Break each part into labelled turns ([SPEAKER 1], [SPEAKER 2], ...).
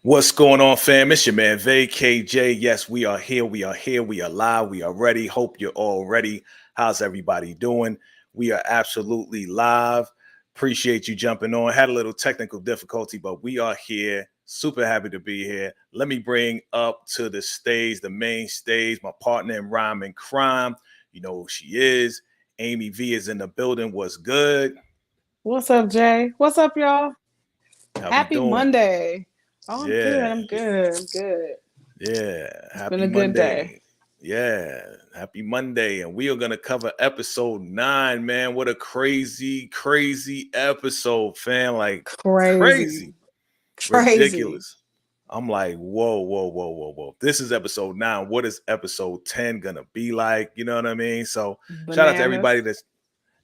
[SPEAKER 1] What's going on, fam? It's your man VACAY-J. Yes, we are here. We are here. We are live. We are ready. Hope you're all ready. How's everybody doing? We are absolutely live. Appreciate you jumping on. Had a little technical difficulty, but we are here. Super happy to be here. Let me bring up to the stage, the main stage, my partner in rhyme and crime. You know who she is. Amy V is in the building. What's good?
[SPEAKER 2] What's up, Jay? What's up, y'all?
[SPEAKER 1] How we
[SPEAKER 2] Happy
[SPEAKER 1] doing?
[SPEAKER 2] Monday. Oh, I'm good.
[SPEAKER 1] Yeah.
[SPEAKER 2] I'm good. I'm good.
[SPEAKER 1] Yeah,
[SPEAKER 2] It's been
[SPEAKER 1] happy
[SPEAKER 2] a good day.
[SPEAKER 1] Monday. Yeah, happy Monday. And we are going to cover episode 9, man. What a crazy, crazy episode, fam. Like,
[SPEAKER 2] Crazy.
[SPEAKER 1] crazy,
[SPEAKER 2] Crazy.
[SPEAKER 1] ridiculous. I'm like, whoa, whoa, whoa, whoa, whoa. This is episode 9. What is episode 10 going to be like? You know what I mean? So, shout out to everybody
[SPEAKER 2] Bananas.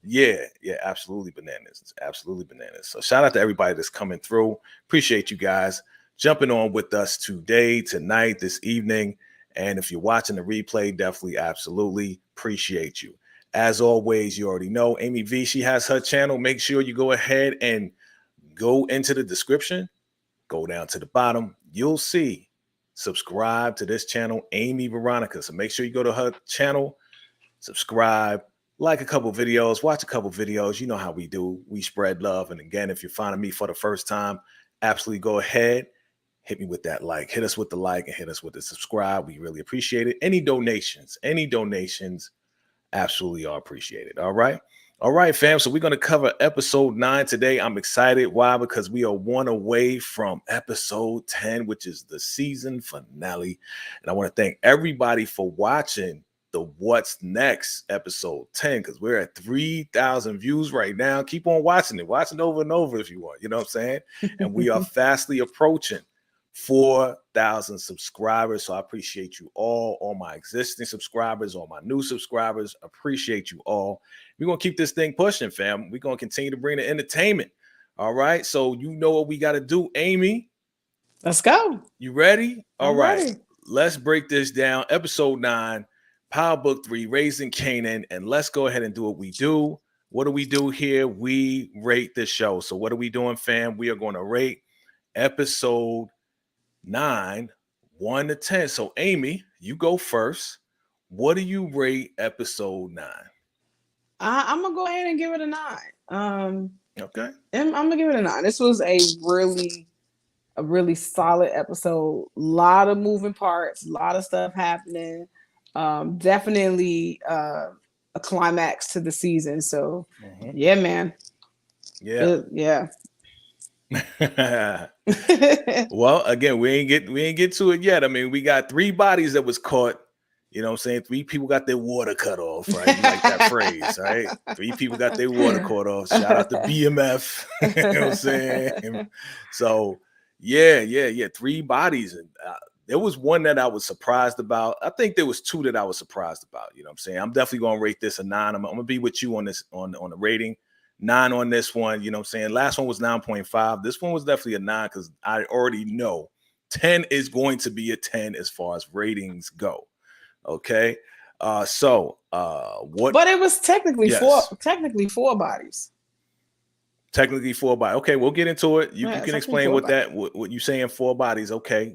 [SPEAKER 1] that's, yeah, absolutely bananas. It's absolutely bananas. So, shout out to everybody that's coming through. Appreciate you guys jumping on with us today, tonight, this evening. And if you're watching the replay, definitely, absolutely appreciate you. As always, you already know Amy V, she has her channel. Make sure you go ahead and go into the description, go down to the bottom. You'll see subscribe to this channel, Amy Veronica. So make sure you go to her channel, subscribe, like a couple videos, watch a couple videos. You know how we do. We spread love. And again, if you're finding me for the first time, absolutely go ahead, hit me with that like, hit us with the like, and hit us with the subscribe. We really appreciate it. Any donations, absolutely are appreciated. All right. All right, fam. So we're going to cover episode 9 today. I'm excited. Why? Because we are one away from episode 10, which is the season finale. And I want to thank everybody for watching the What's Next episode 10, because we're at 3,000 views right now. Keep on watching it. Watch it over and over if you want. You know what I'm saying? And we are fastly approaching 4,000 subscribers. So I appreciate you all my existing subscribers, all my new subscribers. Appreciate you all. We're going to keep this thing pushing, fam. We're going to continue to bring the entertainment. All right. So you know what we got to do, Amy.
[SPEAKER 2] Let's go.
[SPEAKER 1] You ready? All
[SPEAKER 2] I'm
[SPEAKER 1] right.
[SPEAKER 2] ready.
[SPEAKER 1] Let's break this down. Episode 9, Power Book 3, Raising Kanan. And let's go ahead and do what we do. What do we do here? We rate this show. So what are we doing, fam? We are going to rate episode 9, 1 to 10. So, Amy, you go first. What do you rate episode 9?
[SPEAKER 2] I'm gonna go ahead and give it a 9.
[SPEAKER 1] Okay.
[SPEAKER 2] I'm gonna give it a 9. This was a really solid episode. A lot of moving parts, a lot of stuff happening. Definitely a climax to the season. So, yeah, man.
[SPEAKER 1] Yeah.
[SPEAKER 2] Yeah.
[SPEAKER 1] Well, again, we ain't get to it yet. I mean, we got 3 bodies that was caught. You know what I'm saying? 3 people got their water cut off, right? You like that phrase, right? 3 people got their water cut off. Shout out to BMF. You know what I'm saying? So, yeah. 3 bodies. And there was one that I was surprised about. I think there was 2 that I was surprised about. You know what I'm saying? I'm definitely going to rate this a 9. I'm going to be with you on this, on the rating. 9 on this one. You know what I'm saying? Last one was 9.5. This one was definitely a 9 because I already know 10 is going to be a 10 as far as ratings go. Okay. What?
[SPEAKER 2] But it was technically
[SPEAKER 1] Yes.
[SPEAKER 2] 4 bodies.
[SPEAKER 1] Technically 4 bodies. Okay, we'll get into it. You can explain what
[SPEAKER 2] bodies.
[SPEAKER 1] what you saying 4 bodies. Okay.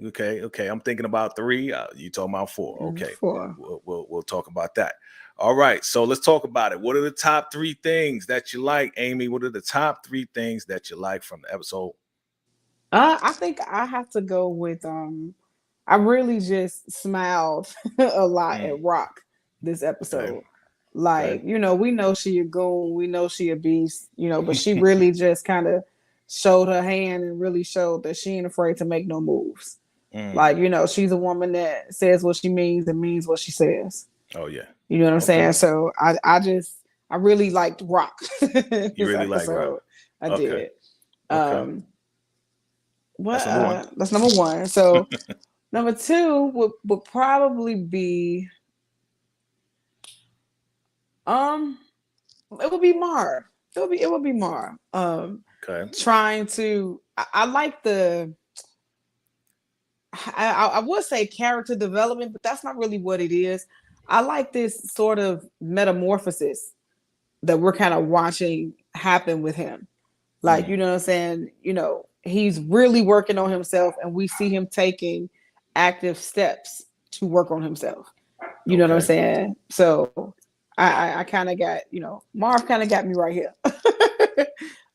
[SPEAKER 1] I'm thinking about 3. You talking about 4. Okay.
[SPEAKER 2] 4.
[SPEAKER 1] We'll talk about that. All right. So let's talk about it. What are the top 3 things that you like, Amy? What are the top 3 things that you like from the episode?
[SPEAKER 2] I think I have to go with I really just smiled a lot at Rock this episode.
[SPEAKER 1] Okay.
[SPEAKER 2] Like, you know, we know she a goon, we know she a beast, you know, but she really just kind of showed her hand and really showed that she ain't afraid to make no moves. Like, you know, she's a woman that says what she means and means what she says.
[SPEAKER 1] Oh yeah.
[SPEAKER 2] You know what I'm saying? So I really liked Rock.
[SPEAKER 1] You really like Rock.
[SPEAKER 2] I did.
[SPEAKER 1] Okay.
[SPEAKER 2] That's number 1. So number 2 would probably be it would be Mar. It would be Mar.
[SPEAKER 1] Okay.
[SPEAKER 2] Trying to I like the I would say character development, but that's not really what it is. I like this sort of metamorphosis that we're kind of watching happen with him. Like, you know what I'm saying? You know, he's really working on himself, and we see him taking active steps to work on himself. You know what I'm
[SPEAKER 1] Okay.
[SPEAKER 2] saying? So I kind of got, Marv kind of got me right here.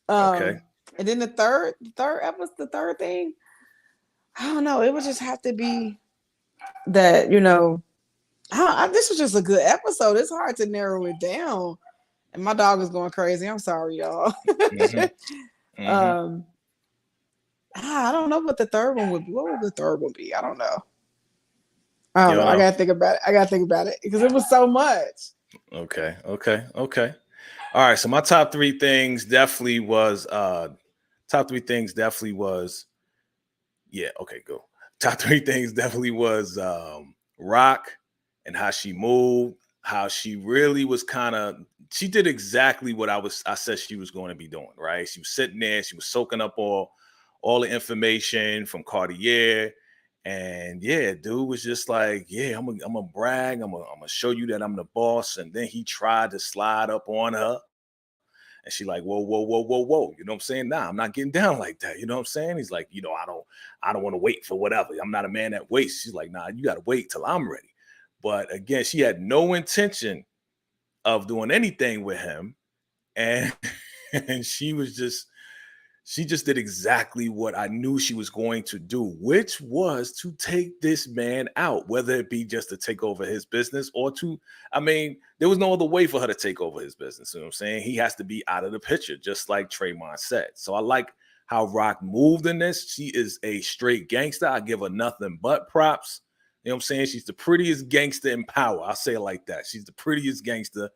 [SPEAKER 1] Okay.
[SPEAKER 2] And then the third thing, I don't know. It would just have to be that, this was just a good episode. It's hard to narrow it down. And my dog is going crazy. I'm sorry, y'all.
[SPEAKER 1] Mm-hmm. Mm-hmm.
[SPEAKER 2] I don't know what the third one would be. What would the third one be? I don't know.
[SPEAKER 1] You don't
[SPEAKER 2] I
[SPEAKER 1] know.
[SPEAKER 2] gotta think about it because it was so much.
[SPEAKER 1] Okay. Okay. Okay. All right. So my top three things definitely was yeah, okay, go. Top three things definitely was Rock and how she moved, how she really was she did exactly what I said she was going to be doing, right? She was sitting there, she was soaking up all the information from Cartier. And yeah, dude was just like, yeah, I'm gonna brag, I'm gonna show you that I'm the boss. And then he tried to slide up on her. And she like, whoa, whoa, whoa, whoa, whoa. You know what I'm saying? Nah, I'm not getting down like that. You know what I'm saying? He's like, I don't want to wait for whatever. I'm not a man that waits. She's like, nah, you got to wait till I'm ready. But again, she had no intention of doing anything with him. And, and she just did exactly what I knew she was going to do, which was to take this man out, whether it be just to take over his business or there was no other way for her to take over his business. You know what I'm saying? He has to be out of the picture, just like Trayvon said. So I like how Rock moved in this. She is a straight gangster. I give her nothing but props. You know what I'm saying? She's the prettiest gangster in power. I'll say it like that. She's the prettiest gangster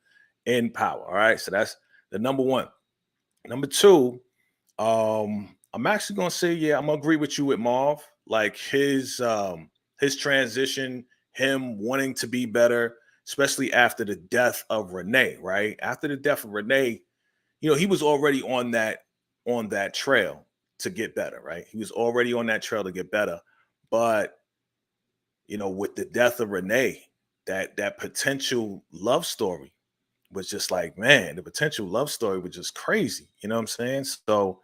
[SPEAKER 1] in power. All right. So that's the number one. Number two, I'm actually gonna say, yeah, I'm gonna agree with you with Marv. Like his transition, him wanting to be better, especially after the death of Renee, right? After the death of Renee, he was already on that trail to get better, right? He was already on that trail to get better. But with the death of Renee, that potential love story was just like, man, the potential love story was just crazy. You know what I'm saying? So,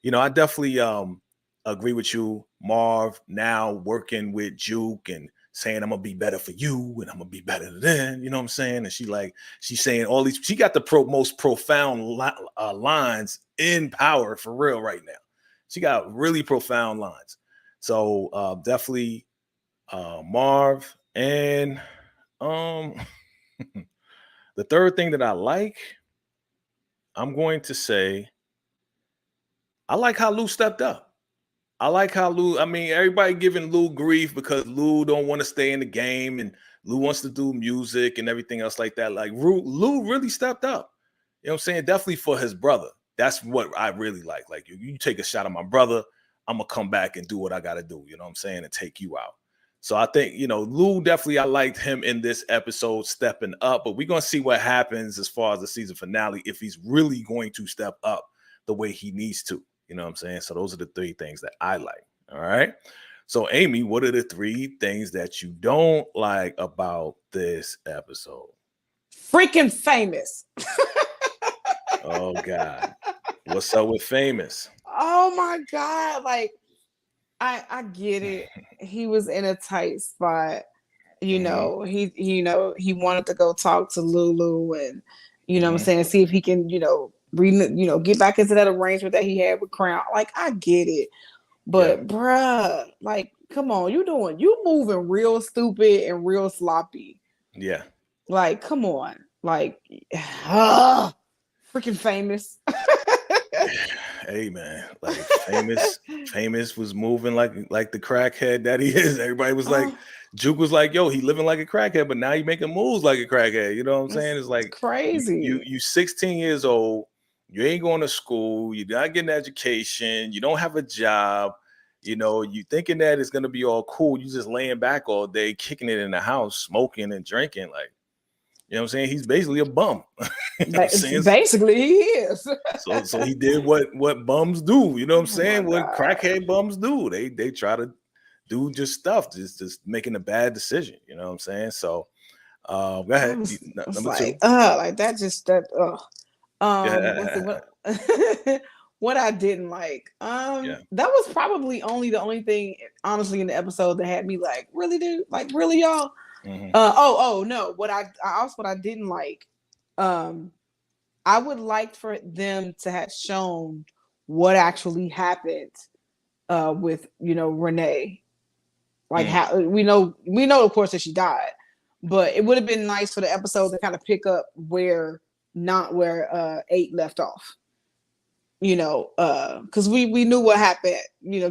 [SPEAKER 1] I definitely agree with you, Marv, now working with Juke and saying I'm gonna be better for you and I'm gonna be better than, you know what I'm saying? And she's saying all these, she got the most profound lines in power for real right now. She got really profound lines. So definitely Marv. And the third thing that I like, I'm going to say, I like how Lou stepped up. I like how Lou, everybody giving Lou grief because Lou don't want to stay in the game and Lou wants to do music and everything else like that. Like Lou really stepped up. You know what I'm saying? Definitely for his brother. That's what I really like. Like you take a shot at my brother, I'm gonna come back and do what I gotta do, you know what I'm saying, and take you out. So I think, Lou definitely, I liked him in this episode stepping up, but we're gonna see what happens as far as the season finale, if he's really going to step up the way he needs to. You know what I'm saying? So those are the three things that I like. All right. So, Amy, what are the three things that you don't like about this episode?
[SPEAKER 2] Freaking famous.
[SPEAKER 1] Oh, God. What's up with famous?
[SPEAKER 2] Oh my God. Like, I get it. He was in a tight spot.
[SPEAKER 1] Mm-hmm.
[SPEAKER 2] He wanted to go talk to Lulu and what I'm
[SPEAKER 1] Mm-hmm.
[SPEAKER 2] saying, see if he can, get back into that arrangement that he had with Crown. Like, I get it.
[SPEAKER 1] Yeah.
[SPEAKER 2] But bruh, like, come on, you moving real stupid and real sloppy.
[SPEAKER 1] Yeah.
[SPEAKER 2] Like, come on. Like, freaking famous.
[SPEAKER 1] Hey, man, like famous was moving like the crackhead that he is. Everybody was like,
[SPEAKER 2] Oh,
[SPEAKER 1] Juke was like, yo, he living like a crackhead, but now he making moves like a crackhead. You know what I'm saying? It's
[SPEAKER 2] it's
[SPEAKER 1] like
[SPEAKER 2] crazy.
[SPEAKER 1] you 16 years old, you ain't going to school, you're not getting an education, you don't have a job, you thinking that it's gonna be all cool. You just laying back all day, kicking it in the house, smoking and drinking, like, you know what I'm saying? He's basically a bum. You know what I'm saying?
[SPEAKER 2] Basically, he is.
[SPEAKER 1] So he did what bums do, you know what I'm
[SPEAKER 2] Oh my
[SPEAKER 1] saying? What
[SPEAKER 2] God.
[SPEAKER 1] crackhead bums do. They try to do just stuff, just making a bad decision, you know what I'm saying? So go
[SPEAKER 2] I
[SPEAKER 1] ahead.
[SPEAKER 2] was
[SPEAKER 1] Number
[SPEAKER 2] like,
[SPEAKER 1] two.
[SPEAKER 2] like that just that
[SPEAKER 1] Yeah.
[SPEAKER 2] what's the what what I didn't like.
[SPEAKER 1] Yeah.
[SPEAKER 2] That was probably the only thing, honestly, in the episode that had me like, really, dude, like, really, y'all.
[SPEAKER 1] Mhm.
[SPEAKER 2] No. What I didn't like. I would like for them to have shown what actually happened with Renee. Like how we know of course that she died, but it would have been nice for the episode to kind of pick up where 8 left off. Because we knew what happened.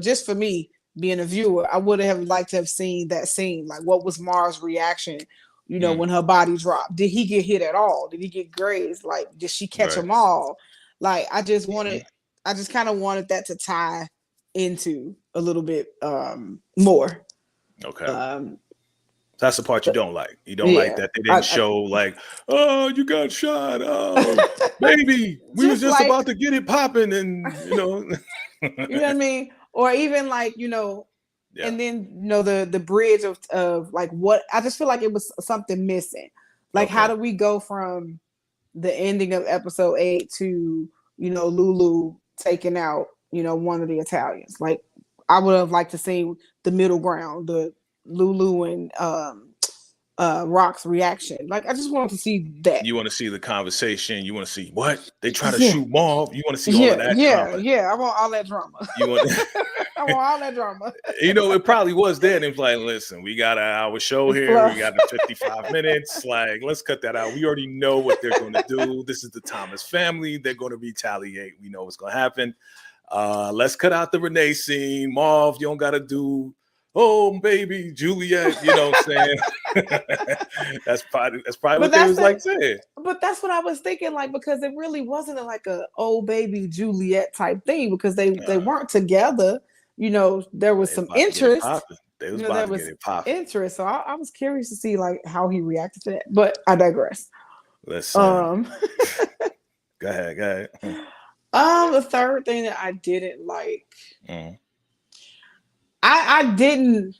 [SPEAKER 2] Just for me being a viewer, I would have liked to have seen that scene. Like, what was Mara's reaction? When her body dropped, did he get hit at all? Did he get grazed? Like, did she catch them all? Like, I just kind of wanted that to tie into a little bit more.
[SPEAKER 1] Okay. That's the part you don't like. You don't like that they didn't show like, oh, you got shot. Oh, baby, we was just like, about to get it popping, and
[SPEAKER 2] you know what I mean? Or even like, and then the bridge of like what I just feel like it was something missing. Like, how do we go from the ending of episode 8 to Lulu taking out one of the Italians? Like, I would have liked to see the middle ground, the Lulu and Rock's reaction. Like, I just wanted to see that.
[SPEAKER 1] You want to see the conversation. You want to see what they try to shoot Marv. You want to see all of that drama.
[SPEAKER 2] Yeah, I want all that drama. I want all that drama.
[SPEAKER 1] It probably was there. And it's like, listen, we got our show here. We got the 55 minutes. Like, let's cut that out. We already know what they're going to do. This is the Thomas family. They're going to retaliate. We know what's going to happen. Let's cut out the Renee scene. Marv, you don't got to do, oh, baby, Juliet, you know what I'm saying? that's probably what they was like saying.
[SPEAKER 2] But that's what I was thinking, like, because it really wasn't like a oh baby Juliet type thing, because they weren't together. There was some interest.
[SPEAKER 1] They was about to get it popping.
[SPEAKER 2] Interest. So I was curious to see like how he reacted to that. But I digress.
[SPEAKER 1] Listen. Go ahead.
[SPEAKER 2] The third thing that I didn't like. I didn't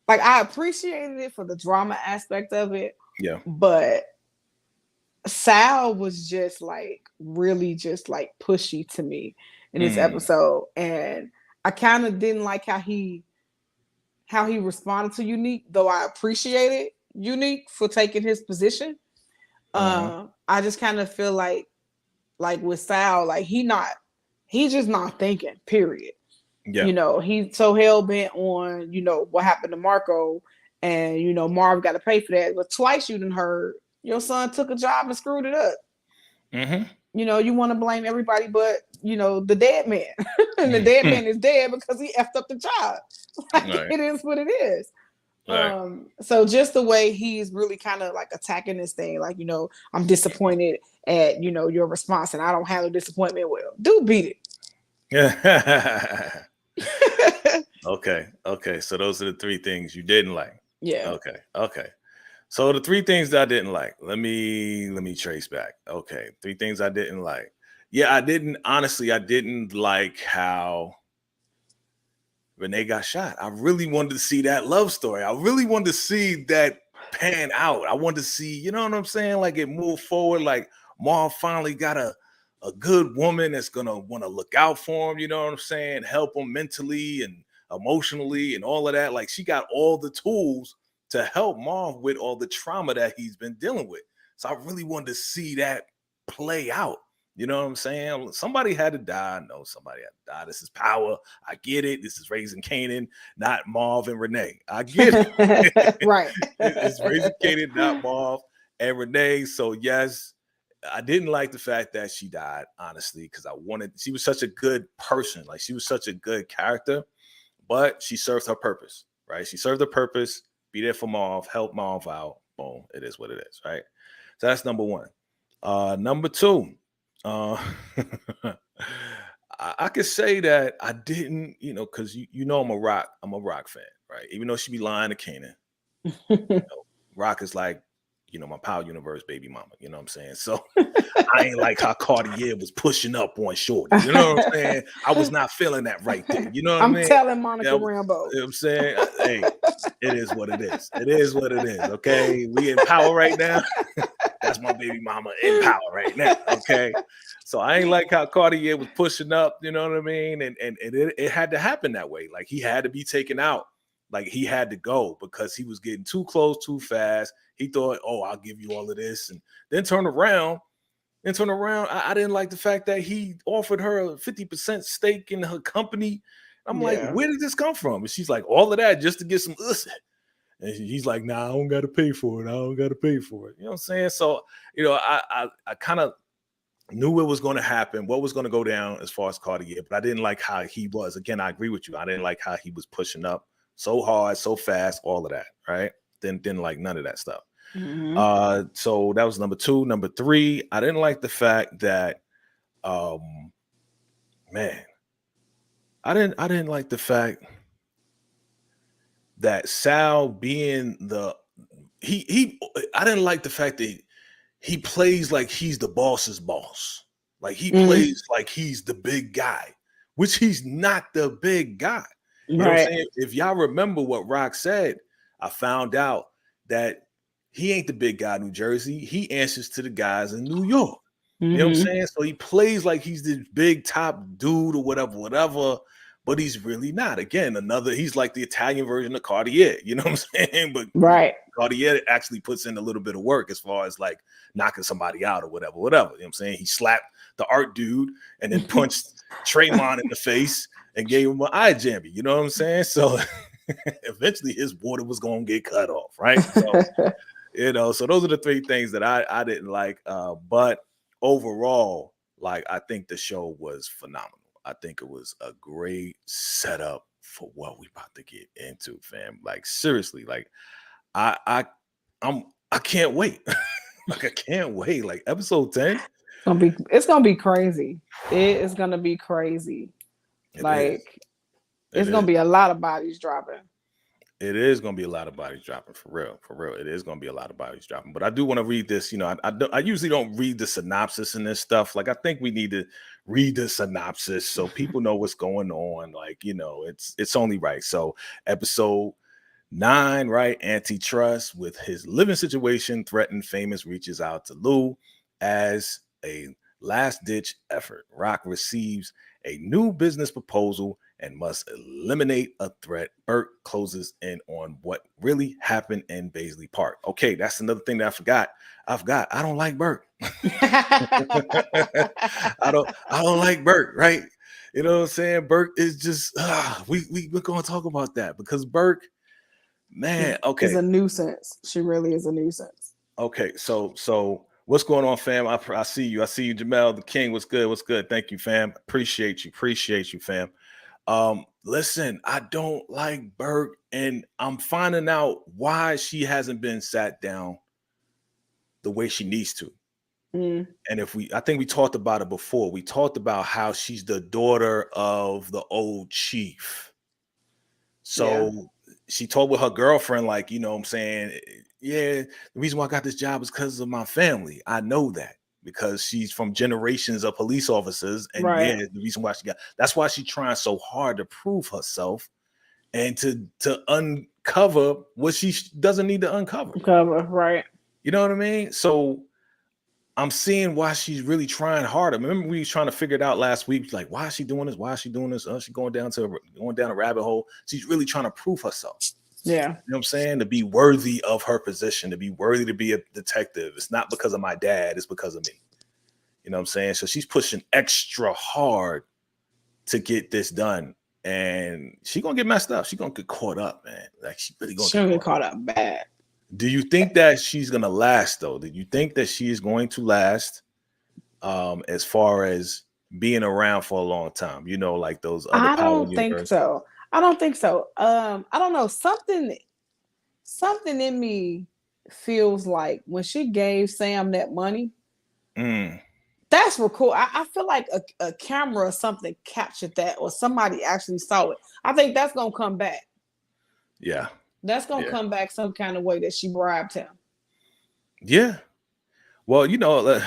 [SPEAKER 2] like. I appreciated it for the drama aspect of it.
[SPEAKER 1] Yeah.
[SPEAKER 2] But Sal was just like really just like pushy to me in this episode, and I kind of didn't like how he responded to Unique. Though I appreciated Unique for taking his position. I just kind of feel like with Sal, like he's just not thinking. Period. Yeah. He's so hell bent on, what happened to Marco, and Marv got to pay for that. But twice you done heard your son took a job and screwed it up. You want to blame everybody but the dead man. And the dead man is dead because he effed up the job. Like, it is what it is. Right. So just the way he's really kind of like attacking this thing, like, I'm disappointed at your response, and I don't handle disappointment well. Dude, beat it.
[SPEAKER 1] Yeah. Okay. So those are the 3 things you didn't like.
[SPEAKER 2] Yeah.
[SPEAKER 1] Okay. So the 3 things that I didn't like. Let me trace back. Okay. 3 things I didn't like. Yeah, I didn't like how Renee got shot. I really wanted to see that love story. I really wanted to see that pan out. I wanted to see, you know what I'm saying? Like, it moved forward. Like, Marv finally got a good woman that's gonna want to look out for him, you know what I'm saying? Help him mentally and emotionally and all of that. Like, she got all the tools to help Marv with all the trauma that he's been dealing with. So I really wanted to see that play out. You know what I'm saying? Somebody had to die. No, somebody had to die. This is power. I get it. This is raising Kanan, not Marv and Renee. I get it.
[SPEAKER 2] Right.
[SPEAKER 1] It's raising Kanan, not Marv and Renee. So yes, I didn't like the fact that she died, honestly, because she was such a good person. Like, she was such a good character, but she served her purpose, right? She served her purpose, be there for Marv, help Marv out. Boom. It is what it is, right? So that's number 1. Number 2, I could say that I didn't, because I'm a rock fan, right? Even though she be lying to Kanan, Rock is like, my Power Universe baby mama, you know what I'm saying? So I ain't like how Cartier was pushing up on Shorty, you know what I'm saying? I was not feeling that right there, you know what I mean?
[SPEAKER 2] I'm telling Monica Rambeau.
[SPEAKER 1] You know what I'm saying? Hey, it is what it is. It is what it is, okay? We in power right now. That's my baby mama in power right now. Okay. So I ain't like how Cartier was pushing up, you know what I mean? And it had to happen that way. Like he had to be taken out. Like he had to go because he was getting too close too fast. He thought, oh, I'll give you all of this. And then turn around. I didn't like the fact that he offered her a 50% stake in her company. I'm like,
[SPEAKER 2] Yeah.
[SPEAKER 1] where did this come from? And she's like, all of that just to get some ussy. And he's like, nah, I don't got to pay for it. I don't got to pay for it. You know what I'm saying? So, you know, I kind of knew it was going to happen, what was going to go down as far as Cartier, but I didn't like how he was. Again, I agree with you. I didn't like how he was pushing up so hard, so fast, all of that, right? Didn't like none of that stuff. So that was number 2. Number 3, I didn't like the fact that man, I didn't like the fact that Sal being the I didn't like the fact that he plays like he's the boss's boss. Like he plays like he's the big guy, which he's not the big guy. You know what I'm saying? If y'all remember what Rock said, I found out that he ain't the big guy in New Jersey. He answers to the guys in New York. You know what I'm saying? So he plays like he's this big top dude or whatever, but he's really not. Again, he's like the Italian version of Cartier. You know what I'm saying? But Cartier actually puts in a little bit of work as far as like knocking somebody out or whatever. You know what I'm saying? He slapped the art dude and then punched Draymond in the face and gave him an eye jammy. You know what I'm saying? So eventually his water was going to get cut off, right? So, you know, so those are the 3 things that I didn't like. But overall, like, I think the show was phenomenal. I think it was a great setup for what we about to get into, fam. Like, seriously, like I can't wait. Like, I can't wait. Like, episode 10.
[SPEAKER 2] It's gonna be crazy. It is gonna be crazy. It's gonna be a lot of bodies dropping.
[SPEAKER 1] It is going to be a lot of bodies dropping, for real. It is going to be a lot of bodies dropping. But I do want to read this. You know, I usually don't read the synopsis and this stuff. Like, I think we need to read the synopsis so people know what's going on. Like, you know, it's only right. So episode 9, right? Antitrust. With his living situation threatened, Famous reaches out to Lou as a last-ditch effort. Rock receives a new business proposal and must eliminate a threat. Burt closes in on what really happened in Paisley Park. Okay, that's another thing that I forgot. I don't like Burt. I don't like Burt, right? You know what I'm saying? Burt is just we're gonna talk about that because Burt, man, okay,
[SPEAKER 2] is a nuisance. She really is a nuisance.
[SPEAKER 1] Okay, so what's going on, fam? I see you, Jamel the King. What's good? Thank you, fam. Appreciate you, fam. Listen, I don't like Burt, and I'm finding out why she hasn't been sat down the way she needs to. And I think we talked about it before. We talked about how she's the daughter of the old chief. So she told with her girlfriend, like, you know what I'm saying? Yeah, the reason why I got this job is because of my family. I know that because she's from generations of police officers. And the reason why that's why she's trying so hard to prove herself and to uncover what she doesn't need to uncover.
[SPEAKER 2] Right.
[SPEAKER 1] You know what I mean? So I'm seeing why she's really trying harder. Remember, we was trying to figure it out last week. Like, why is she doing this? Why is she doing this? She's going down a rabbit hole. She's really trying to prove herself.
[SPEAKER 2] Yeah.
[SPEAKER 1] You know what I'm saying? To be worthy of her position, to be worthy to be a detective. It's not because of my dad, it's because of me. You know what I'm saying? So she's pushing extra hard to get this done. And she's gonna get messed up. She's gonna get caught up, man. Like, she really gonna
[SPEAKER 2] get caught up bad.
[SPEAKER 1] Do you think that she's gonna last though? Do you think that she is going to last as far as being around for a long time? You know, like those other
[SPEAKER 2] I don't think so. I don't know. Something in me feels like when she gave Sam that money, that's real cool. I feel like a camera or something captured that, or somebody actually saw it. I think that's gonna come back.
[SPEAKER 1] Yeah.
[SPEAKER 2] That's gonna come back some kind of way that she bribed him.
[SPEAKER 1] Yeah. Well, you know,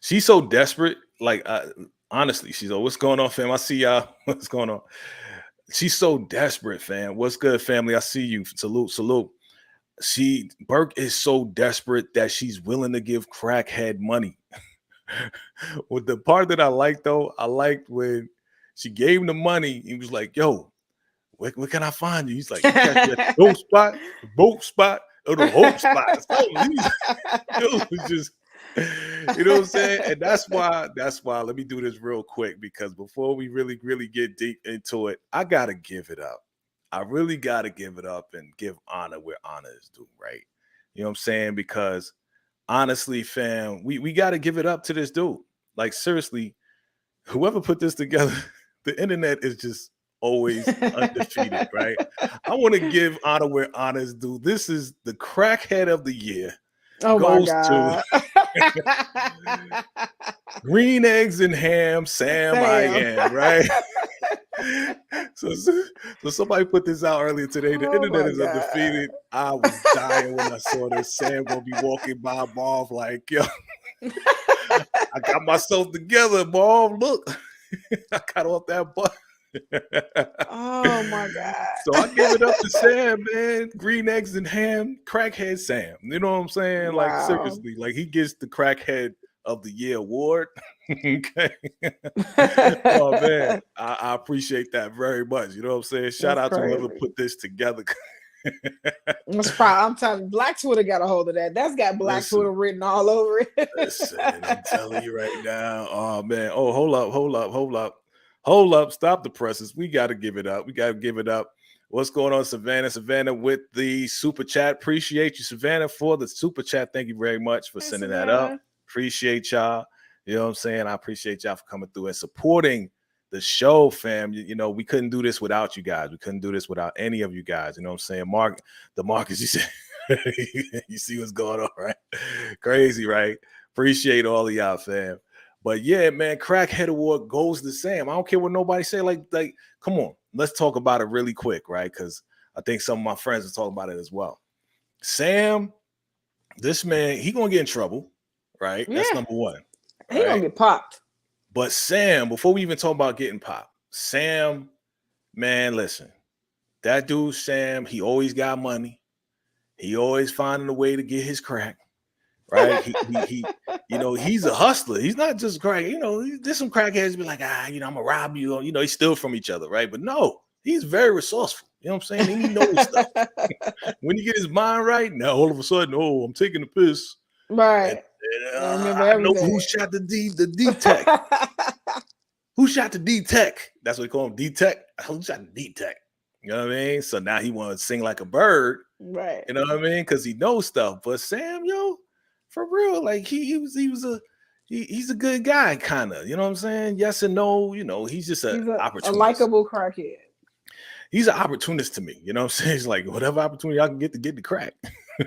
[SPEAKER 1] she's so desperate. Like, honestly, she's like, what's going on, fam? I see y'all. What's going on? She's so desperate, fam. What's good, family? I see you. Salute. Burke is so desperate that she's willing to give crackhead money. With the part that I like though, I liked when she gave him the money. He was like, "Yo, where can I find you?" He's like, "You catch me at the dope spot, the boat spot, or the hope spot." So it was just, you know what I'm saying? And that's why, let me do this real quick, because before we really, really get deep into it, I gotta give it up. I really gotta give it up and give honor where honor is due, right? You know what I'm saying? Because honestly, fam, we gotta give it up to this dude. Like, seriously, whoever put this together, the internet is just always undefeated, right? I want to give honor where honor is due. This is the crackhead of the year.
[SPEAKER 2] Oh my
[SPEAKER 1] Goes to
[SPEAKER 2] God.
[SPEAKER 1] Green Eggs and Ham, Sam I am, right? So somebody put this out earlier today. The
[SPEAKER 2] Oh
[SPEAKER 1] internet
[SPEAKER 2] my
[SPEAKER 1] is
[SPEAKER 2] God.
[SPEAKER 1] undefeated. I was dying when I saw this. Sam gonna be walking by Marv like, yo, I got myself together, Marv. Look, I got off that bus.
[SPEAKER 2] Oh my God.
[SPEAKER 1] So I give it up to Sam, man. Green Eggs and Ham, crackhead Sam. You know what I'm saying? Like,
[SPEAKER 2] Wow.
[SPEAKER 1] seriously, like, he gets the crackhead of the year award. Okay. Oh man, I appreciate that very much. You know what I'm saying? Shout
[SPEAKER 2] That's
[SPEAKER 1] out to whoever
[SPEAKER 2] crazy.
[SPEAKER 1] put this together.
[SPEAKER 2] That's probably, I'm telling you, Black Twitter got a hold of that. That's got Black
[SPEAKER 1] Listen,
[SPEAKER 2] Twitter written all over it.
[SPEAKER 1] listen, I'm telling you right now. Oh man. Oh, hold up. Stop the presses. We got to give it up. We got to give it up. What's going on, Savannah? Savannah with the super chat. Appreciate you, Savannah, for the super chat. Thank you very much for
[SPEAKER 2] Hey,
[SPEAKER 1] sending that up.
[SPEAKER 2] Savannah.
[SPEAKER 1] Appreciate y'all. You know what I'm saying? I appreciate y'all for coming through and supporting the show, fam. You know, we couldn't do this without you guys. We couldn't do this without any of you guys. You know what I'm saying? Marcus, you said, you see what's going on, right? Crazy, right? Appreciate all of y'all, fam. But yeah, man, crackhead award goes to Sam. I don't care what nobody say. Like, come on, let's talk about it really quick, right? Because I think some of my friends are talking about it as well. Sam, this man, he gonna get in trouble, right?
[SPEAKER 2] Yeah.
[SPEAKER 1] That's number one.
[SPEAKER 2] He gonna
[SPEAKER 1] Right?
[SPEAKER 2] get popped.
[SPEAKER 1] But Sam, before we even talk about getting popped, Sam, man, listen, that dude, Sam, he always got money. He always finding a way to get his crack. Right? He you know, he's a hustler. He's not just crack. You know, there's some crackheads be like, you know, I'm gonna rob you. You know, he steal from each other, right? But no, he's very resourceful. You know what I'm saying? And he knows stuff. When you get his mind right, now all of a sudden, oh, I'm taking the piss.
[SPEAKER 2] Right.
[SPEAKER 1] And,
[SPEAKER 2] remember
[SPEAKER 1] I know
[SPEAKER 2] everything.
[SPEAKER 1] who shot the D-Tech. Who shot the D-Tech? That's what they call him, D-Tech. Who shot the D-Tech? You know what I mean? So now he wants to sing like a bird.
[SPEAKER 2] Right.
[SPEAKER 1] You know what I mean? Because he knows stuff. But Sam, yo, for real, like he's a good guy, kind of. You know what I'm saying? Yes and no. You know, he's just an opportunist.
[SPEAKER 2] A likable crackhead.
[SPEAKER 1] He's an opportunist to me. You know what I'm saying? It's like whatever opportunity I can get to get the crack.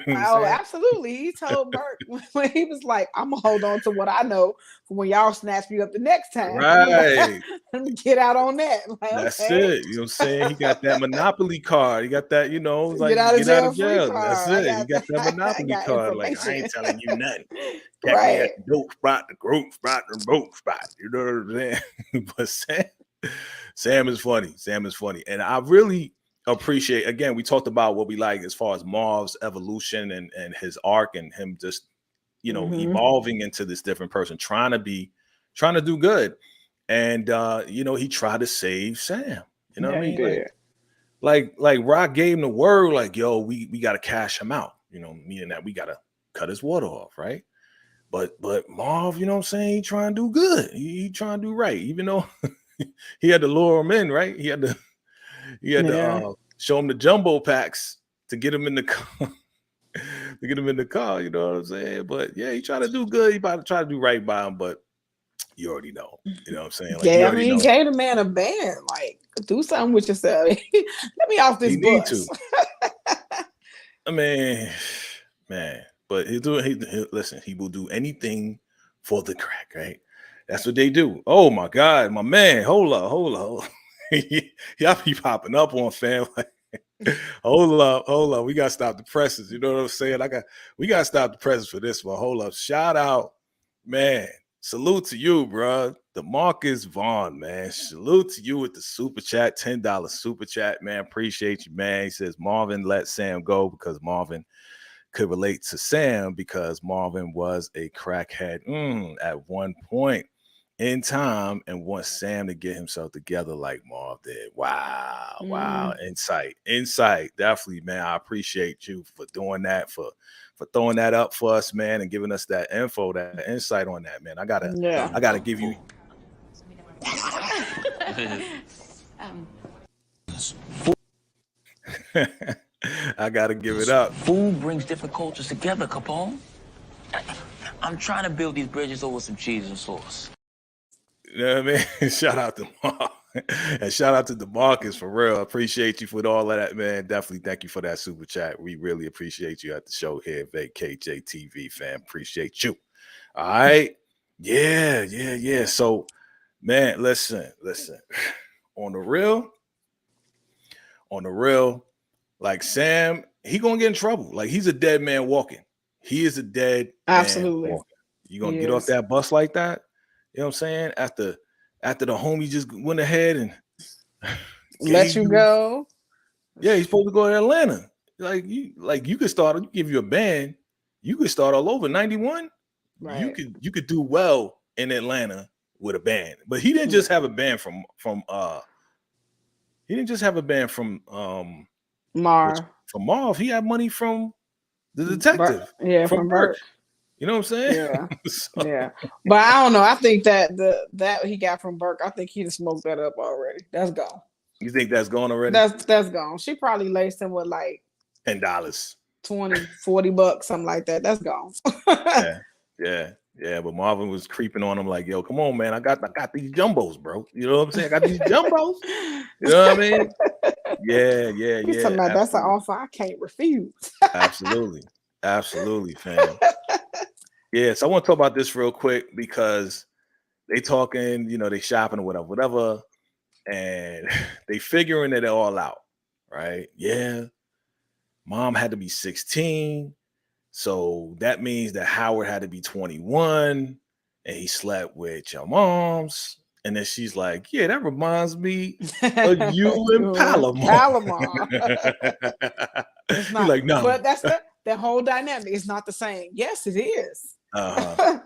[SPEAKER 2] Oh, absolutely. He told Burke when he was like, I'm gonna hold on to what I know for when y'all snatch me up the next time.
[SPEAKER 1] Right.
[SPEAKER 2] Let me get out on that. Like,
[SPEAKER 1] That's
[SPEAKER 2] okay.
[SPEAKER 1] it. You know what I'm saying? He got that Monopoly card. He got that, you know, like
[SPEAKER 2] Get out of jail free
[SPEAKER 1] jail.
[SPEAKER 2] card.
[SPEAKER 1] That's it. He got that Monopoly card. Like, I ain't telling you nothing. Catch me at the dope spot, the group spot, the boat spot. You know what I'm saying? But Sam is funny. Sam is funny. And I really appreciate, again, we talked about what we like as far as Marv's evolution and his arc and him just, you know, evolving into this different person, trying to do good. And you know, he tried to save Sam. You know what I mean? Like Rock gave him the word, like, yo, we gotta cash him out, you know, meaning that we gotta cut his water off, right? But Marv, you know what I'm saying? He trying to do good. He trying to do right, even though he had to lure him in, right? He had to show him the jumbo packs to get him in the car. To get him in the car, you know what I'm saying? But yeah, he tried to do good. He about to try to do right by him, but you already know. You know what I'm saying? Like,
[SPEAKER 2] yeah, I mean, he gave the man a band. Like, do something with yourself. Let me off this bus.
[SPEAKER 1] Need to. I mean, man, but listen, he will do anything for the crack, right? That's what they do. Oh my God, my man, hold up. Y'all be popping up on fam. Like, hold up. We gotta stop the presses. You know what I'm saying? We gotta stop the presses for this one. Hold up. Shout out, man. Salute to you, bro. DeMarcus Vaughn, man. Salute to you with the super chat, $10 super chat, man. Appreciate you, man. He says Marvin let Sam go because Marvin could relate to Sam because Marvin was a crackhead at one point in time and wants Sam to get himself together like Marv did. Wow. Insight. Definitely, man. I appreciate you for doing that, for throwing that up for us, man, and giving us that info, that insight on that, man. I gotta give you I gotta give it up.
[SPEAKER 3] Food brings different cultures together, Capone. I'm trying to build these bridges over some cheese and sauce.
[SPEAKER 1] You know what I mean? Shout out to Mark. And shout out to DeMarcus for real. Appreciate you for all of that, man. Definitely thank you for that super chat. We really appreciate you at the show here, VACAYJTV, fam. Appreciate you. All right. Yeah. So, man, listen. On the real, like Sam, he gonna get in trouble. Like he's a dead man walking. He is a dead
[SPEAKER 2] Absolutely.
[SPEAKER 1] man walking. You gonna get off that bus like that? You know what I'm saying? After the homie just went ahead and
[SPEAKER 2] let you go.
[SPEAKER 1] Yeah, he's supposed to go to Atlanta. You could start, give you a band, you could start all over. 91.
[SPEAKER 2] Right.
[SPEAKER 1] You could do well in Atlanta with a band. But he didn't just have a band from
[SPEAKER 2] Marv.
[SPEAKER 1] From Marv. He had money from the detective.
[SPEAKER 2] From Burke.
[SPEAKER 1] You know what I'm saying?
[SPEAKER 2] Yeah. But I don't know. I think that that he got from Burke, I think he just smoked that up already. That's gone.
[SPEAKER 1] You think that's gone already?
[SPEAKER 2] That's gone. She probably laced him with like
[SPEAKER 1] $10,
[SPEAKER 2] $20, $40, something like that. That's gone.
[SPEAKER 1] Yeah. But Marvin was creeping on him like, yo, come on, man. I got these jumbos, bro. You know what I'm saying? I got these jumbos. You know what I mean? Yeah.
[SPEAKER 2] He's talking about that's an offer I can't refuse.
[SPEAKER 1] Absolutely, fam. Yeah, so I want to talk about this real quick because they talking, they shopping or whatever, and they figuring it all out, right? Yeah, mom had to be 16, so that means that Howard had to be 21, and he slept with your mom's. And then she's like, yeah, that reminds me of you and Palomar.
[SPEAKER 2] It's not,
[SPEAKER 1] he's like, no.
[SPEAKER 2] But that's the whole dynamic. It's not the same. Yes, it is.
[SPEAKER 1] Yeah,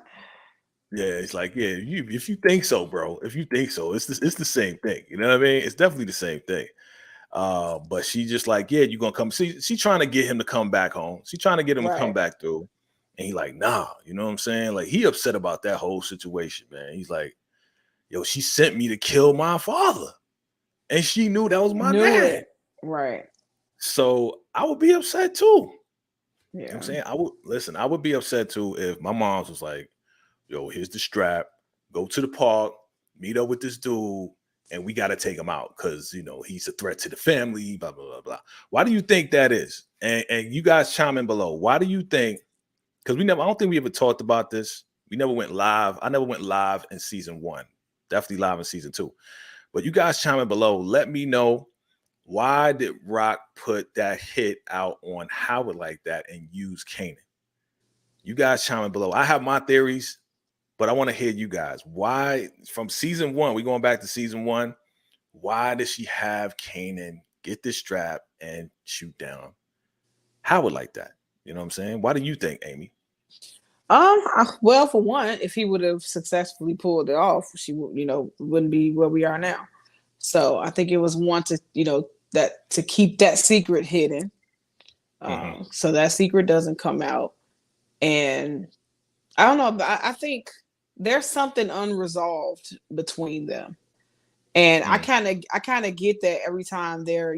[SPEAKER 1] it's like, yeah, if you think so, bro, if you think so, it's the same thing. You know what I mean? It's definitely the same thing. But she just like, yeah, you gonna come. She trying to get him to come back home. She trying to get him to come back through. And he like, nah, you know what I'm saying? Like he upset about that whole situation, man. He's like, yo, she sent me to kill my father. And she knew that was my dad.
[SPEAKER 2] Right.
[SPEAKER 1] So I would be upset too.
[SPEAKER 2] Yeah.
[SPEAKER 1] You know what I'm saying? I would be upset too if my mom's was like, yo, here's the strap, go to the park, meet up with this dude, and we got to take him out because, he's a threat to the family, blah, blah, blah, blah. Why do you think that is? And you guys chime in below. Why do you think, because I don't think we ever talked about this. We never went live. I never went live in season 1. Definitely live in season 2. But you guys chime in below. Let me know, why did Rock put that hit out on Howard like that and use Kanan? You guys chime in below. I have my theories, but I want to hear you guys. Why, from season 1, we going back to season 1, why did she have Kanan get this strap and shoot down Howard like that? You know what I'm saying? Why do you think, Amy?
[SPEAKER 2] Well, for one, if he would have successfully pulled it off, she wouldn't be where we are now. So I think it was one to, that to keep that secret hidden. So that secret doesn't come out. And I don't know, but I think there's something unresolved between them. And I kind of get that every time they're,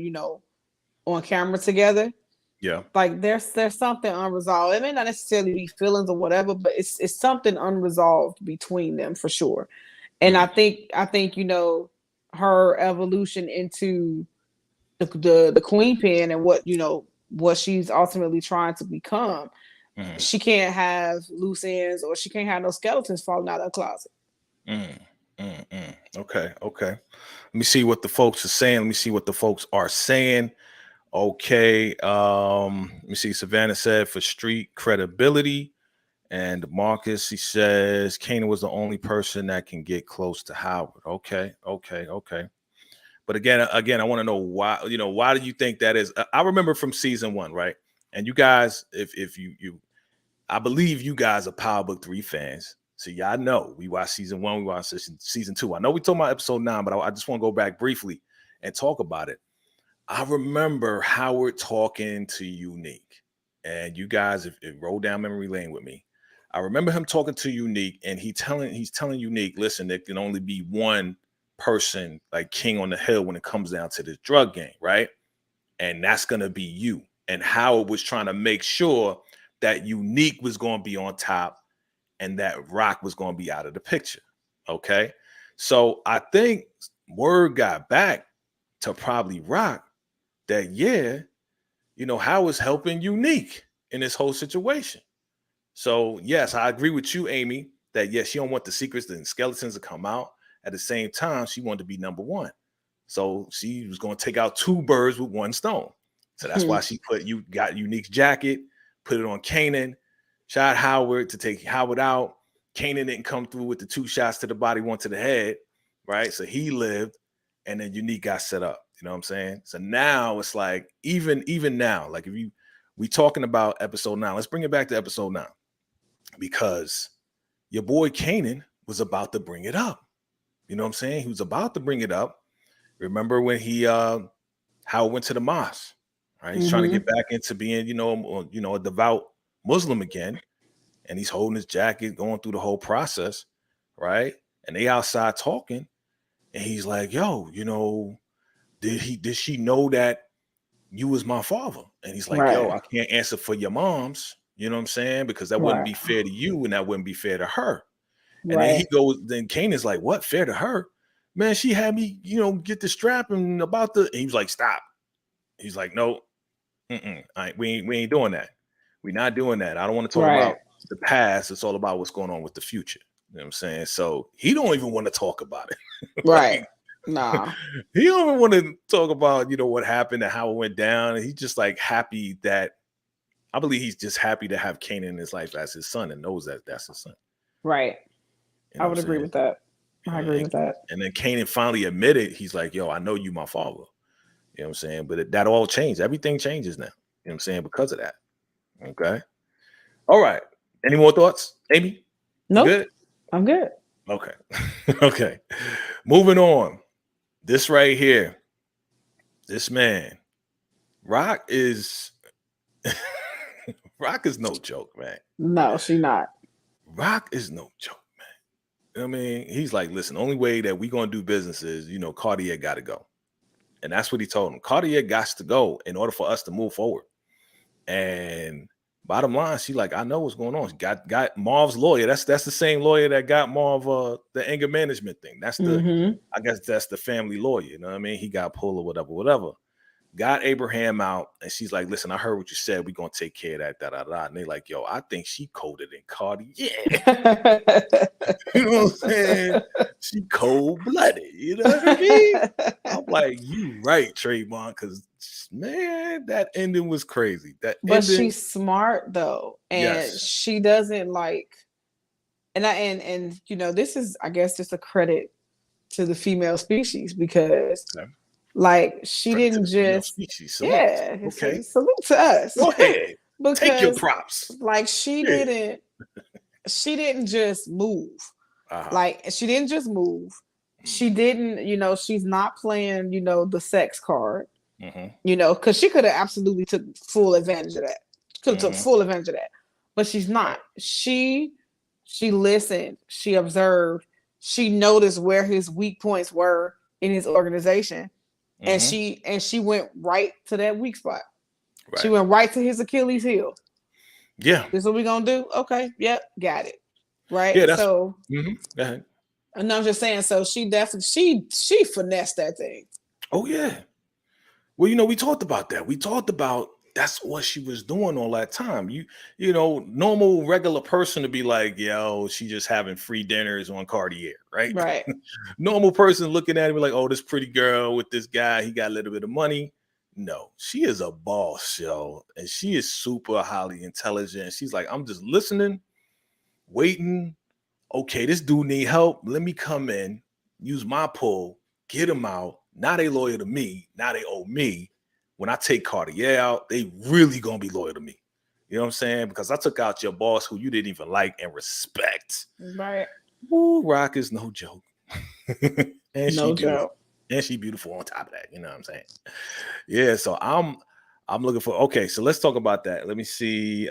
[SPEAKER 2] on camera together.
[SPEAKER 1] Yeah.
[SPEAKER 2] Like there's something unresolved. It may not necessarily be feelings or whatever, but it's something unresolved between them for sure. And I think her evolution into the queen pin and what she's ultimately trying to become, she can't have loose ends or she can't have no skeletons falling out of her closet.
[SPEAKER 1] Okay. Let me see what the folks are saying. Okay. Let me see. Savannah said for street credibility. And Marcus, he says Kanan was the only person that can get close to Howard. Okay. But again, I want to know why. Why do you think that is? I remember from season 1, right? And you guys, if you, I believe you guys are Power Book 3 fans, so y'all know we watched season 1, we watched season 2. I know we talked about episode 9, but I just want to go back briefly and talk about it. I remember Howard talking to Unique, and you guys, if roll down memory lane with me, I remember him talking to Unique, and he's telling Unique, listen, there can only be one person like king on the hill when it comes down to this drug game, right? And that's gonna be you. And Howard was trying to make sure that Unique was going to be on top and that Rock was going to be out of the picture. Okay, so I think word got back to probably Rock that Howard's helping Unique in this whole situation. So yes, I agree with you, Amy, that yes, she don't want the secrets and skeletons to come out. At the same time, she wanted to be number one. So she was going to take out 2 birds with 1 stone. So that's why she got Unique's jacket, put it on Kanan, shot Howard to take Howard out. Kanan didn't come through with the 2 shots to the body, 1 to the head, right? So he lived, and then Unique got set up. You know what I'm saying? So now it's like, even now, like we talking about episode 9, let's bring it back to episode 9, because your boy Kanan was about to bring it up. You know what I'm saying? He was about to bring it up. Remember when Howard went to the mosque, right? He's trying to get back into being, a devout Muslim again. And he's holding his jacket, going through the whole process, right? And they outside talking. And he's like, yo, did she know that you was my father? And he's like, yo, I can't answer for your moms. You know what I'm saying? Because that wouldn't be fair to you, and that wouldn't be fair to her. And then Kanan's like, what? Fair to her? Man, she had me, get the strap and and he was like, stop. He's like, no, we ain't doing that. We're not doing that. I don't want to talk about the past. It's all about what's going on with the future. You know what I'm saying? So he don't even want to talk about it.
[SPEAKER 2] Right. Nah.
[SPEAKER 1] He don't even want to talk about, what happened and how it went down. And he's just like happy that, I believe he's just happy to have Kanan in his life as his son and knows that that's his son.
[SPEAKER 2] Right. I would agree with that. I agree with that.
[SPEAKER 1] And then Kanan finally admitted, he's like, yo, I know you my father. You know what I'm saying? But that all changed. Everything changes now. You know what I'm saying? Because of that. Okay. All right. Any more thoughts, Amy?
[SPEAKER 2] No.
[SPEAKER 1] Nope. Good?
[SPEAKER 2] I'm good.
[SPEAKER 1] Okay. Okay. Moving on. This right here. This man. Rock is no joke, man.
[SPEAKER 2] No, she not.
[SPEAKER 1] Rock is no joke, man. I mean, he's like, listen, the only way that we gonna do business is, Cartier got to go. And that's what he told him. Cartier got to go in order for us to move forward. And bottom line, she like, I know what's going on. She got Marv's lawyer. That's the same lawyer that got Marv the anger management thing. That's I guess that's the family lawyer. You know what I mean? He got pulled or whatever. Got Abraham out, and she's like, listen, I heard what you said. We're gonna take care of that, And they like, yo, I think she coded in Cartier. You know what I'm saying? She cold-blooded, you know what I mean? I'm like, you right, Trayvon, because man, that ending was crazy.
[SPEAKER 2] But she's smart though, and she doesn't like, and this is, I guess, just a credit to the female species, because like she didn't just salute to us.
[SPEAKER 1] Go ahead. Take your props.
[SPEAKER 2] Like she didn't just move. Like she didn't just move. She didn't, she's not playing, the sex card. Because she could have absolutely took full advantage of that. Took full advantage of that. But she's not. She listened, she observed, she noticed where his weak points were in his organization. And she went right to that weak spot. Right. She went right to his Achilles heel.
[SPEAKER 1] Yeah.
[SPEAKER 2] This is what we're gonna do? Okay, yep, got it. Right.
[SPEAKER 1] Yeah, that's
[SPEAKER 2] so
[SPEAKER 1] go ahead.
[SPEAKER 2] And I'm just saying, so she definitely she finessed that thing.
[SPEAKER 1] Oh yeah. Well, we talked about that. We talked about that's what she was doing all that time. Normal regular person to be like, yo, she just having free dinners on Cartier, right?
[SPEAKER 2] Right.
[SPEAKER 1] Normal person looking at me like, oh, this pretty girl with this guy, he got a little bit of money. No, she is a boss, yo, and she is super highly intelligent. She's like, I'm just listening, waiting. Okay, this dude need help. Let me come in, use my pull, get him out. Now they loyal to me. Now they owe me. When I take Cartier out, they really gonna be loyal to me. You know what I'm saying? Because I took out your boss who you didn't even like and respect.
[SPEAKER 2] Right.
[SPEAKER 1] Woo, Rock is no joke. And she
[SPEAKER 2] No
[SPEAKER 1] beautiful.
[SPEAKER 2] joke.
[SPEAKER 1] And she beautiful on top of that. You know what I'm saying? Yeah, so I'm looking for, okay, so let's talk about that. Let me see.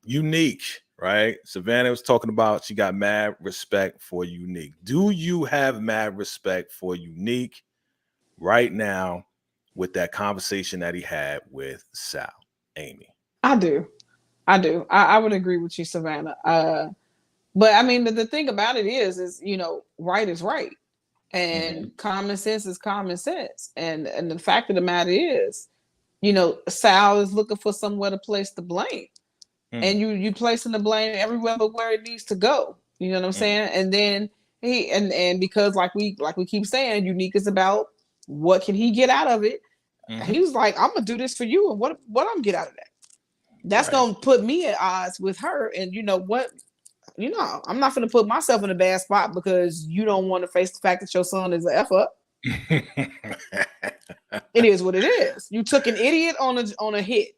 [SPEAKER 1] Unique, right? Savannah was talking about she got mad respect for Unique. Do you have mad respect for Unique right now with that conversation that he had with Sal, Amy?
[SPEAKER 2] I do. I would agree with you, Savannah. But I mean, the thing about it is, right is right. And common sense is common sense. And the fact of the matter is, Sal is looking for somewhere to place the blame. And you placing the blame everywhere but where it needs to go. You know what I'm saying? And then and because like we keep saying, Unique is about what can he get out of it. He was like, I'm gonna do this for you, and what I'm gonna get out of that. That's gonna put me at odds with her. And you know what? I'm not gonna put myself in a bad spot because you don't want to face the fact that your son is an F up. It is what it is. You took an idiot on a hit.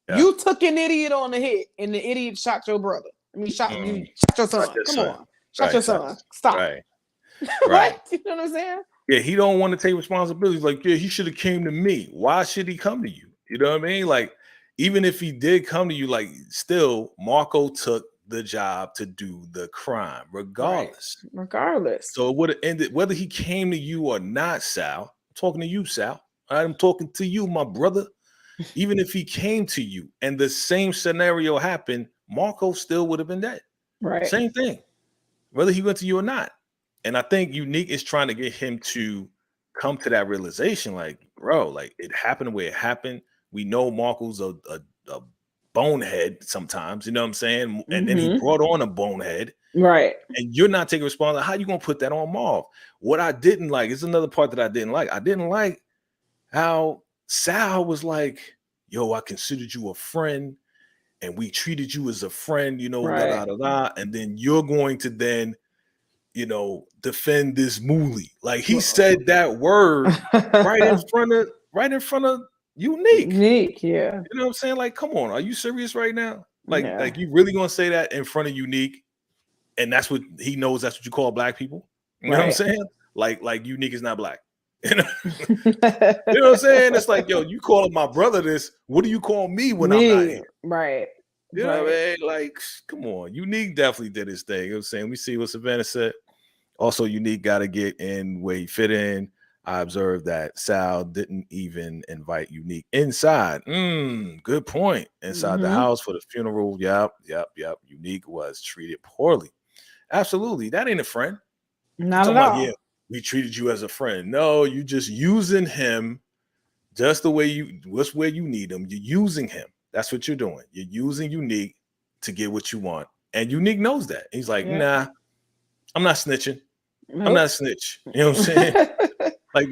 [SPEAKER 2] Yeah. You took an idiot on a hit, and the idiot shot your brother. I mean, shot your son. Come on, shot your son. Stop.
[SPEAKER 1] Right.
[SPEAKER 2] Right. You know what I'm saying?
[SPEAKER 1] Yeah, he don't want to take responsibility. Like, yeah, he should have came to me. Why should he come to you? You know what I mean? Like, even if he did come to you, like, still, Marco took the job to do the crime, regardless.
[SPEAKER 2] Right. Regardless.
[SPEAKER 1] So it would have ended, whether he came to you or not, Sal. I'm talking to you, Sal. I'm talking to you, my brother. Even if he came to you and the same scenario happened, Marco still would have been dead.
[SPEAKER 2] Right.
[SPEAKER 1] Same thing, whether he went to you or not. And I think Unique is trying to get him to come to that realization, like, bro, like, it happened the way it happened. We know Marco's a bonehead sometimes, you know what I'm saying? And then he brought on a bonehead.
[SPEAKER 2] Right.
[SPEAKER 1] And you're not taking responsibility. How you going to put that on Marv? What I didn't like, is another part that I didn't like. I didn't like how Sal was like, yo, I considered you a friend and we treated you as a friend,
[SPEAKER 2] right.
[SPEAKER 1] And then you're going to then, defend this mooly. Like, he said that word right in front of Unique.
[SPEAKER 2] Unique, yeah.
[SPEAKER 1] You know what I'm saying? Like, come on, are you serious right now? Like you really gonna say that in front of Unique? And that's what he knows, that's what you call black people. You know what I'm saying? Like Unique is not black. You know what I'm saying? It's like, yo, you calling my brother this. What do you call me when I'm not here?
[SPEAKER 2] Right.
[SPEAKER 1] You know what I mean? Like, come on. Unique definitely did his thing. You know what I'm saying? We see what Savannah said. Also, Unique got to get in where he fit in. I observed that Sal didn't even invite Unique inside. Good point. Inside the house for the funeral. Yep. Unique was treated poorly. Absolutely. That ain't a friend.
[SPEAKER 2] Not at all.
[SPEAKER 1] Yeah, we treated you as a friend. No, you just using him just the way what's where you need him. You're using him. That's what you're doing. You're using Unique to get what you want. And Unique knows that. He's like, nah, I'm not snitching. Nope. I'm not a snitch. You know what I'm saying?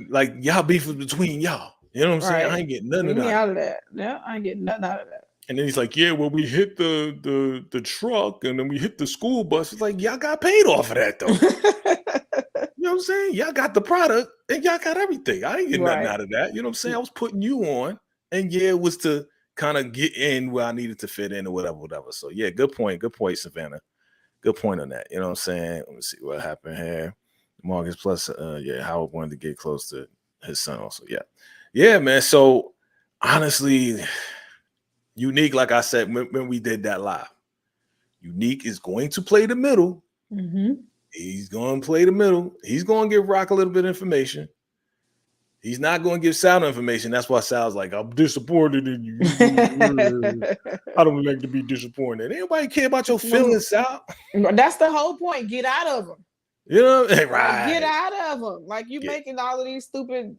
[SPEAKER 1] like y'all beef was between y'all. You know what I'm saying? I ain't getting nothing
[SPEAKER 2] out of that. Yeah, I ain't getting nothing out of that.
[SPEAKER 1] And then he's like, yeah, well, we hit the truck and then we hit the school bus. It's like, y'all got paid off of that, though. You know what I'm saying? Y'all got the product and y'all got everything. I ain't getting nothing out of that. You know what I'm saying? I was putting you on. And yeah, it was to kind of get in where I needed to fit in or whatever. So yeah, good point. Good point, Savannah. Good point on that. You know what I'm saying? Let me see what happened here. Marcus plus, Howard wanted to get close to his son also. Yeah, man. So honestly, Unique, like I said, when we did that live, Unique is going to play the middle. He's going to play the middle. He's going to give Rock a little bit of information. He's not going to give Sal information. That's why Sal's like, I'm disappointed in you. I don't like to be disappointed. Anybody care about your feelings, Sal?
[SPEAKER 2] That's the whole point. Get out of them.
[SPEAKER 1] You know, right?
[SPEAKER 2] Get out of them. Like, you making all of these stupid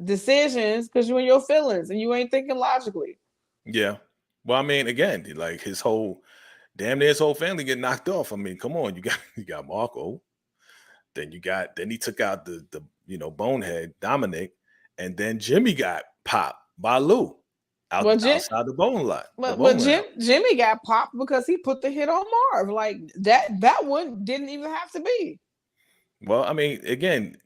[SPEAKER 2] decisions because you're in your feelings and you ain't thinking logically.
[SPEAKER 1] Yeah. Well, I mean, again, like his whole family get knocked off. I mean, come on, you got Marco, then he took out the bonehead Dominic, and then Jimmy got popped by Lou
[SPEAKER 2] Well,
[SPEAKER 1] outside the bowling lot.
[SPEAKER 2] But Jimmy got popped because he put the hit on Marv. Like that one didn't even have to be.
[SPEAKER 1] Well, I mean, again,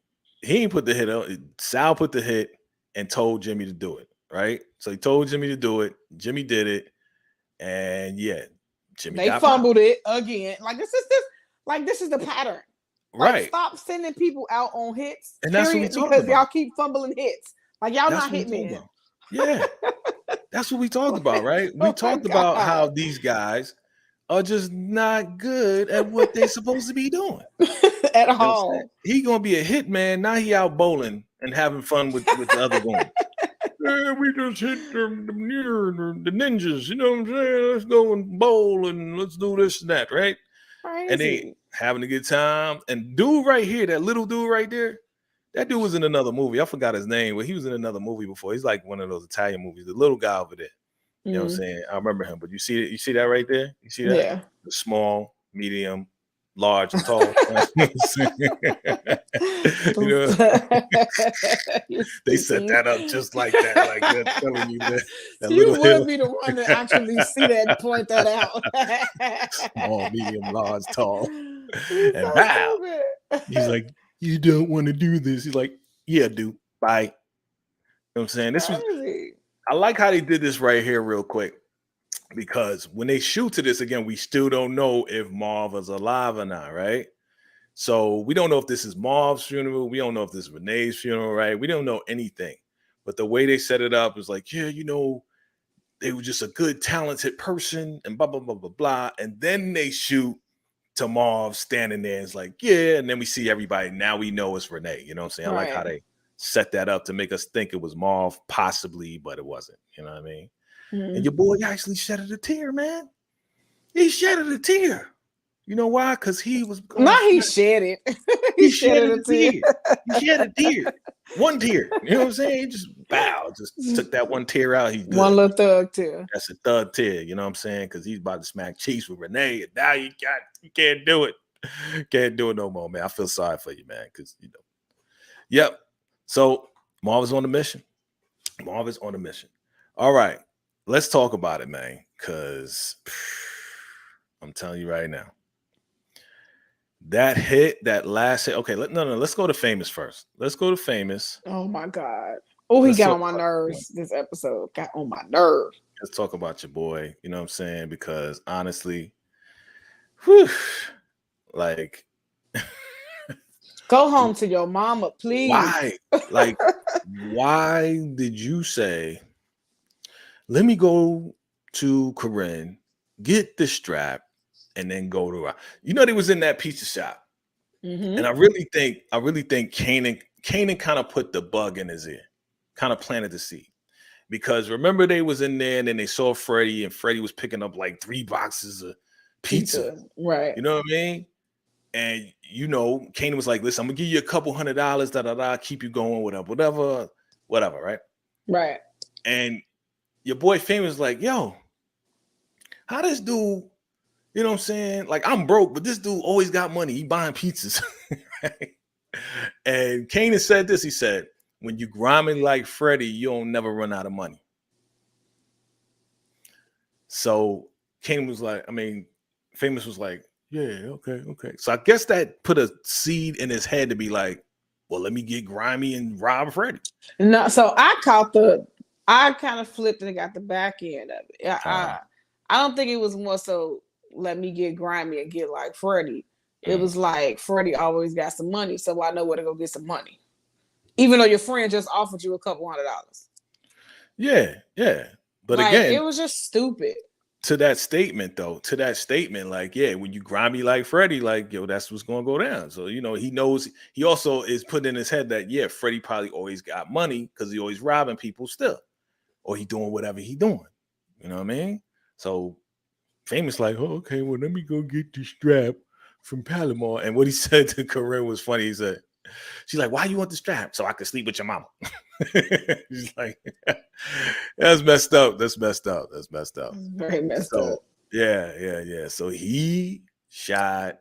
[SPEAKER 1] he ain't put the hit on. Sal put the hit and told Jimmy to do it, right? So he told Jimmy to do it. Jimmy did it, and yeah, Jimmy
[SPEAKER 2] They
[SPEAKER 1] got
[SPEAKER 2] fumbled
[SPEAKER 1] popped.
[SPEAKER 2] it again. Like this is the pattern. Like,
[SPEAKER 1] Right.
[SPEAKER 2] stop sending people out on hits,
[SPEAKER 1] And that's what we
[SPEAKER 2] period,
[SPEAKER 1] talked
[SPEAKER 2] because y'all
[SPEAKER 1] about.
[SPEAKER 2] keep fumbling hits. Like, y'all
[SPEAKER 1] That's
[SPEAKER 2] not
[SPEAKER 1] what we
[SPEAKER 2] hitmen.
[SPEAKER 1] talked about. Yeah. That's what we talked about, right? We
[SPEAKER 2] Oh my
[SPEAKER 1] talked about how
[SPEAKER 2] God.
[SPEAKER 1] these guys are just not good at what they're supposed to be doing.
[SPEAKER 2] At
[SPEAKER 1] You know what I'm saying?
[SPEAKER 2] all.
[SPEAKER 1] He gonna be a hitman. Now he out bowling and having fun with the other goons. Yeah, we just hit the ninjas. You know what I'm saying? Let's go and bowl and let's do this and that, right? And they
[SPEAKER 2] Crazy.
[SPEAKER 1] having a good time. And dude right here, that little dude right there, that dude was in another movie. I forgot his name, but he was in another movie before. He's like one of those Italian movies. The little guy over there. You know what I'm saying? I remember him. But you see it? You see that right there? You see that?
[SPEAKER 2] Yeah.
[SPEAKER 1] The small, medium, large, and tall. You know what I'm saying? You know, they set that up just like that. Like they're telling you that
[SPEAKER 2] You
[SPEAKER 1] little
[SPEAKER 2] would
[SPEAKER 1] hill.
[SPEAKER 2] be the one to actually see that and point that out.
[SPEAKER 1] Small, medium, large, tall.
[SPEAKER 2] He's
[SPEAKER 1] And
[SPEAKER 2] so
[SPEAKER 1] bow.
[SPEAKER 2] stupid.
[SPEAKER 1] He's like, you don't want to do this. He's like, yeah, dude. Bye. You know what I'm saying?
[SPEAKER 2] Crazy.
[SPEAKER 1] I like how they did this right here real quick. Because when they shoot to this again, we still don't know if Marv is alive or not, right? So we don't know if this is Marv's funeral. We don't know if this is Renee's funeral, right? We don't know anything. But the way they set it up is like, yeah, you know, they were just a good, talented person and blah, blah, blah, blah, blah. And then they shoot to Marv standing there. And it's like, yeah. And then we see everybody. Now we know it's Renee. You know what I'm saying? I like how they set that up to make us think it was Marv, possibly, but it wasn't. You know what I mean? And your boy actually shedded a tear, man. He shedded a tear. You know why? Because he was going.
[SPEAKER 2] Not he shed it.
[SPEAKER 1] He shedded a tear. He shed a tear. One tear. You know what I'm saying? He just just took that one tear out. He's good.
[SPEAKER 2] One little thug tear.
[SPEAKER 1] That's a thug tear. You know what I'm saying? Because he's about to smack cheeks with Renee. And now you can't do it. Can't do it no more, man. I feel sorry for you, man. Because you know. Yep. So Marv is on the mission. Marv is on the mission. All right. Let's talk about it, man, because I'm telling you right now, that hit, that last hit. Okay, let's go to Famous first. Let's go to Famous.
[SPEAKER 2] Oh my God. Oh, he got on my nerves. This episode got on my nerves.
[SPEAKER 1] Let's talk about your boy. You know what I'm saying? Because honestly, like,
[SPEAKER 2] go home to your mama, please.
[SPEAKER 1] Why? Like, why did you say, let me go to Corinne, get the strap, and then go to you know, they was in that pizza shop. And I really think Kanan kind of put the bug in his ear, kind of planted the seed. Because remember, they was in there and then they saw Freddie, and Freddie was picking up like 3 boxes of pizza.
[SPEAKER 2] Right.
[SPEAKER 1] You know what I mean? And you know, Kanan was like, listen, I'm gonna give you a couple $100, keep you going, whatever, right?
[SPEAKER 2] Right.
[SPEAKER 1] And your boy Famous was like, yo, how this dude, you know what I'm saying? Like, I'm broke, but this dude always got money. He buying pizzas. Right? And Kanan said this. He said, when you grinding like Freddie, you don't never run out of money. So Kanan was like, Famous was like, yeah, okay. So I guess that put a seed in his head to be like, well, let me get grimy and rob Freddie.
[SPEAKER 2] No, so I kind of flipped and got the back end of it. I don't think it was more so let me get grimy and get like Freddie. It was like Freddie always got some money, so I know where to go get some money. Even though your friend just offered you a couple $100.
[SPEAKER 1] Yeah. But
[SPEAKER 2] like,
[SPEAKER 1] again,
[SPEAKER 2] it was just stupid.
[SPEAKER 1] To that statement, like, yeah, when you grimy like Freddie, like, yo, that's what's gonna go down. So, you know, he knows, he also is putting in his head that, yeah, Freddie probably always got money because he always robbing people still, or he doing whatever he doing. You know what I mean? So Famous like, oh, okay, well, let me go get the strap from Palomar. And what he said to Corinne was funny. He said, she's like, why you want the strap? So I can sleep with your mama. He's like, that's messed up. That's
[SPEAKER 2] Very messed up.
[SPEAKER 1] Yeah. So he shot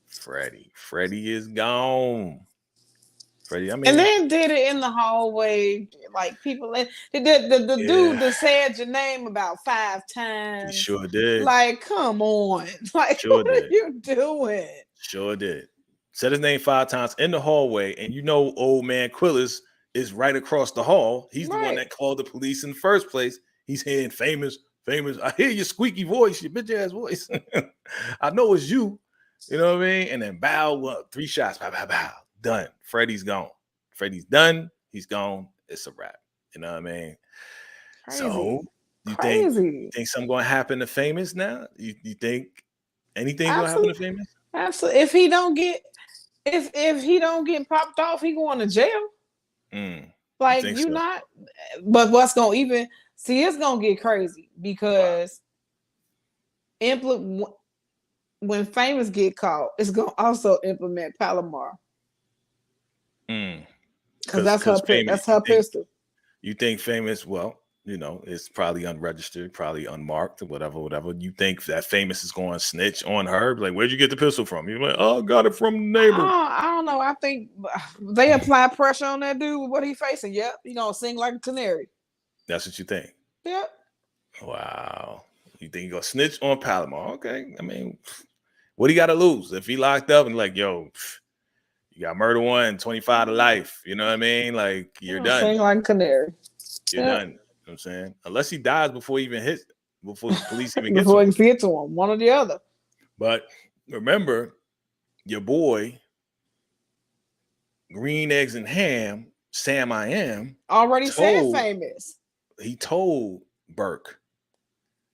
[SPEAKER 1] Freddie. Freddie is gone. Freddie, I
[SPEAKER 2] And
[SPEAKER 1] mean,
[SPEAKER 2] then did it in the hallway, like people. The dude that said your name about 5
[SPEAKER 1] he
[SPEAKER 2] times.
[SPEAKER 1] sure did.
[SPEAKER 2] Like, come on, like,
[SPEAKER 1] Sure
[SPEAKER 2] what
[SPEAKER 1] did.
[SPEAKER 2] are you doing?
[SPEAKER 1] Sure did. Said his name 5 times in the hallway, and you know, old man Quillis is right across the hall. He's the one
[SPEAKER 2] Right.
[SPEAKER 1] that called the police in the first place. He's hearing famous. I hear your squeaky voice, your bitch ass voice. I know it's you. You know what I mean? And then bow, what? 3 shots, bow, bow, bow. Done. Freddie's gone. Freddie's done. He's gone. It's a wrap. You know what I mean?
[SPEAKER 2] Crazy.
[SPEAKER 1] So you
[SPEAKER 2] Crazy.
[SPEAKER 1] think something gonna happen to Famous now? You think anything's gonna happen to Famous?
[SPEAKER 2] Absolutely. If he don't get popped off, he going to jail. Like you
[SPEAKER 1] so?
[SPEAKER 2] not. But what's gonna even see? It's gonna get crazy because when Famous get caught, it's gonna also implement Palomar. Because that's her pistol.
[SPEAKER 1] You think Famous? Well, you know, it's probably unregistered, probably unmarked, or whatever. You think that Famous is going to snitch on her? Like, where'd you get the pistol from? You're like, oh, got it from the neighbor.
[SPEAKER 2] I don't know. I think they apply pressure on that dude with what he facing. Yep, he gonna sing like a canary.
[SPEAKER 1] That's what you think?
[SPEAKER 2] Yep.
[SPEAKER 1] Wow. You think he gonna snitch on Palomar? Okay. I mean, what he got to lose if he locked up and like, yo, you got murder 1, 25 to life. You know what I mean? Like, you're done.
[SPEAKER 2] Sing like a canary.
[SPEAKER 1] You're done. You know what I'm saying? Unless he dies before he even hits, before the police even
[SPEAKER 2] before he get to him, one or the other.
[SPEAKER 1] But remember, your boy, Green Eggs and Ham, Sam I Am,
[SPEAKER 2] already said Famous.
[SPEAKER 1] He told Burke,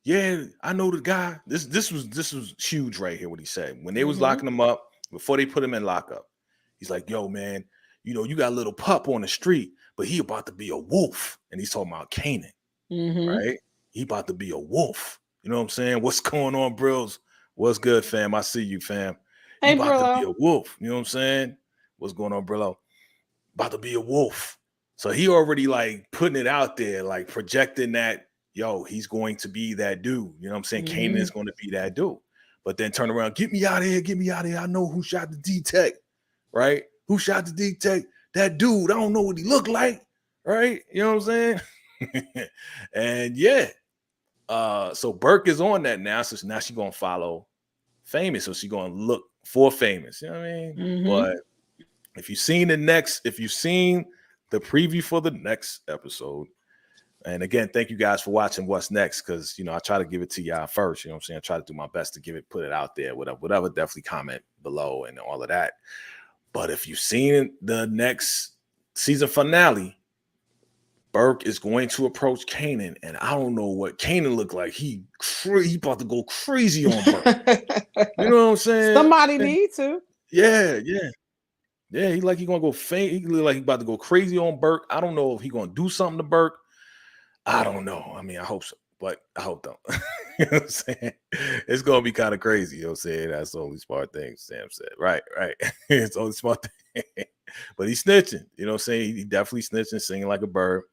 [SPEAKER 1] yeah, I know the guy. This was huge right here, what he said. When they was locking him up, before they put him in lockup, he's like, yo, man, you know, you got a little pup on the street, but he about to be a wolf. And he's talking about Kanan, right? He about to be a wolf. You know what I'm saying? What's going on, bros? What's good, fam? I see you, fam. He about to be a wolf. You know what I'm saying? What's going on, Brillo? About to be a wolf. So he already like putting it out there, like projecting that, yo, he's going to be that dude. You know what I'm saying? Kanan is going to be that dude. But then turn around, get me out of here, get me out of here. I know who shot the D-Tech, right? Who shot the D-Tech? That dude, I don't know what he looked like, right? You know what I'm saying? And yeah. So Burke is on that now. So now she's gonna follow Famous. So she's gonna look for Famous. You know what I mean? But if you've seen the preview for the next episode, and again, thank you guys for watching What's Next, because you know I try to give it to y'all first. You know what I'm saying? I try to do my best to put it out there. Whatever. Definitely comment below and all of that. But if you've seen the next season finale, Burke is going to approach Kanan, and I don't know what Kanan looked like. He about to go crazy on Burke. You know what I'm saying?
[SPEAKER 2] Somebody need to.
[SPEAKER 1] Yeah. He gonna go faint. He look like he about to go crazy on Burke. I don't know if he gonna do something to Burke. I don't know. I mean, I hope so, but I hope don't. You know what I'm saying? It's gonna be kind of crazy. You know what I'm saying? That's the only smart thing Sam said. Right. It's the only smart thing. But he's snitching. You know what I'm saying? He definitely snitching, singing like a bird.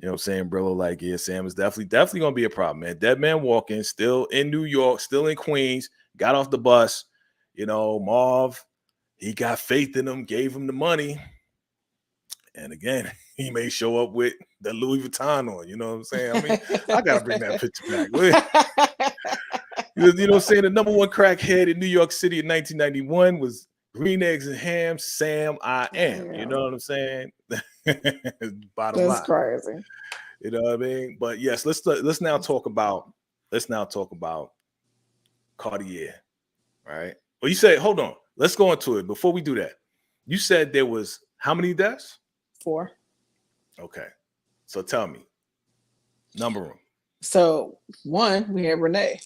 [SPEAKER 1] You know what I'm saying? Brillo, like, yeah, Sam is definitely gonna be a problem, man. Dead man walking, still in New York, still in Queens, got off the bus. You know, Marv, he got faith in him, gave him the money. And again, he may show up with the Louis Vuitton on. You know what I'm saying? I mean, I gotta bring that picture back. You know what I'm saying? The number 1 crackhead in New York City in 1991 was Green Eggs and Ham, Sam I Am. You know what I'm saying? Bottom line.
[SPEAKER 2] That's crazy.
[SPEAKER 1] You know what I mean? But yes, let's now talk about Cartier. Right? Well, you said, hold on. Let's go into it. Before we do that, you said there was how many deaths?
[SPEAKER 2] 4.
[SPEAKER 1] Okay. So tell me. Number them.
[SPEAKER 2] So 1, we have Renee.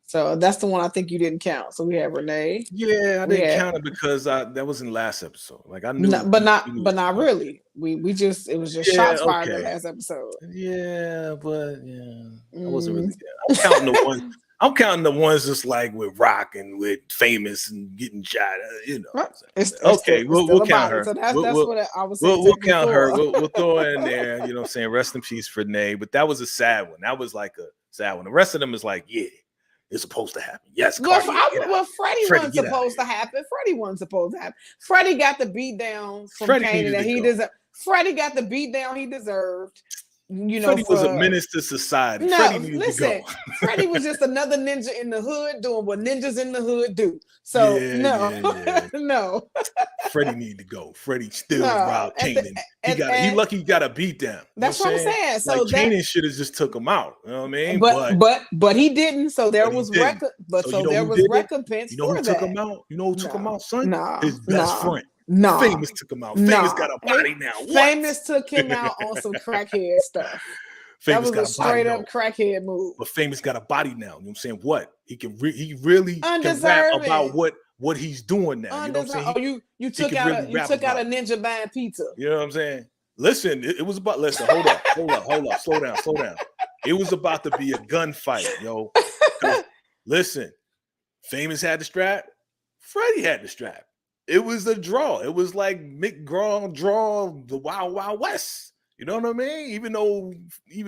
[SPEAKER 2] So that's the one I think you didn't count. So we have Renee.
[SPEAKER 1] Yeah, I didn't count it because that was in last episode. Like I knew,
[SPEAKER 2] but not really. We just it was just shots fired in the last episode.
[SPEAKER 1] Yeah, but I wasn't really there. I'm counting the ones just like with Rock and with Famous and getting shot. You know. Okay, we'll count her.
[SPEAKER 2] So that's what I was saying.
[SPEAKER 1] We'll count her. We'll throw her in there. You know what I'm saying? Rest in peace for Renee. But that was a sad one. That was like a sad one. The rest of them is like, yeah. It's supposed to happen. Yes,
[SPEAKER 2] Well,
[SPEAKER 1] Cartier, get out.
[SPEAKER 2] Freddie
[SPEAKER 1] Freddie,
[SPEAKER 2] wasn't
[SPEAKER 1] get out of
[SPEAKER 2] supposed to happen. Freddie wasn't supposed to happen. Freddie got the beat down from
[SPEAKER 1] Freddie
[SPEAKER 2] Kanan
[SPEAKER 1] needed
[SPEAKER 2] that
[SPEAKER 1] to
[SPEAKER 2] he
[SPEAKER 1] go.
[SPEAKER 2] deserved. Freddie got the beat down he deserved. You know,
[SPEAKER 1] Freddie was a menace to society.
[SPEAKER 2] No,
[SPEAKER 1] Freddie needed
[SPEAKER 2] listen,
[SPEAKER 1] to go.
[SPEAKER 2] Freddie was just another ninja in the hood doing what ninjas in the hood do. So
[SPEAKER 1] Yeah.
[SPEAKER 2] no.
[SPEAKER 1] Freddie needed to go. Freddie still
[SPEAKER 2] No,
[SPEAKER 1] robbed Kanan. He lucky he got a beat down.
[SPEAKER 2] That's what I'm saying. So
[SPEAKER 1] like Kanan should have just took him out. You know what I mean?
[SPEAKER 2] But he didn't. So there was recompense
[SPEAKER 1] you know
[SPEAKER 2] for
[SPEAKER 1] who
[SPEAKER 2] that.
[SPEAKER 1] took him out? You know who took him out, son?
[SPEAKER 2] Nah,
[SPEAKER 1] his best friend.
[SPEAKER 2] Nah,
[SPEAKER 1] Famous took him out. Famous got a body now.
[SPEAKER 2] Famous took him out on some crackhead stuff.
[SPEAKER 1] Famous
[SPEAKER 2] that was a straight up crackhead move.
[SPEAKER 1] But Famous got a body now. You know what I'm saying? What? He can he really can rap about what he's doing now. You know what I'm saying?
[SPEAKER 2] Oh, you took out a ninja buying pizza.
[SPEAKER 1] You know what I'm saying? Listen, it was about hold up, slow down. It was about to be a gunfight, yo. Listen, Famous had the strap, Freddie had the strap. It was a draw. It was like Mick draw the Wild Wild West. You know what I mean? Even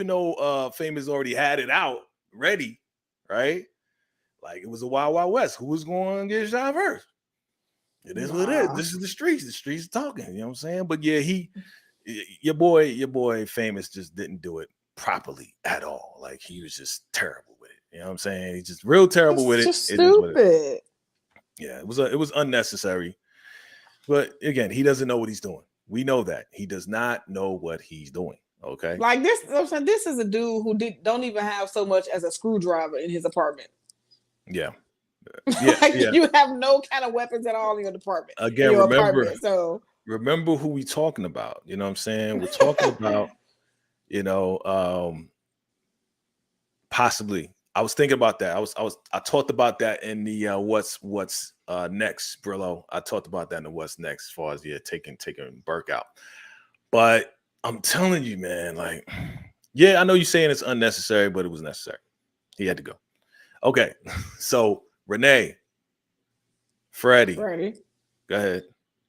[SPEAKER 1] though Famous already had it out ready, right? Like it was a Wild Wild West. Who was going to get shot first? It is what it is. This is the streets. The streets talking. You know what I'm saying? But yeah, your boy Famous just didn't do it properly at all. Like he was just terrible with it. You know what I'm saying? He's just real terrible with it.
[SPEAKER 2] Just stupid.
[SPEAKER 1] Yeah, it was unnecessary. But again, he doesn't know what he's doing. We know that he does not know what he's doing. Okay,
[SPEAKER 2] like this. I'm saying this is a dude who don't even have so much as a screwdriver in his apartment.
[SPEAKER 1] Yeah,
[SPEAKER 2] You have no kind of weapons at all in your department.
[SPEAKER 1] Again, remember who we talking about. You know what I'm saying? We're talking about, possibly. I was thinking about that. I talked about that in the what's next, Brillo. I talked about that in the what's next, as far as taking Burke out. But I'm telling you, man, like, yeah, I know you're saying it's unnecessary, but it was necessary. He had to go. Okay, so Renee, Freddie, go ahead.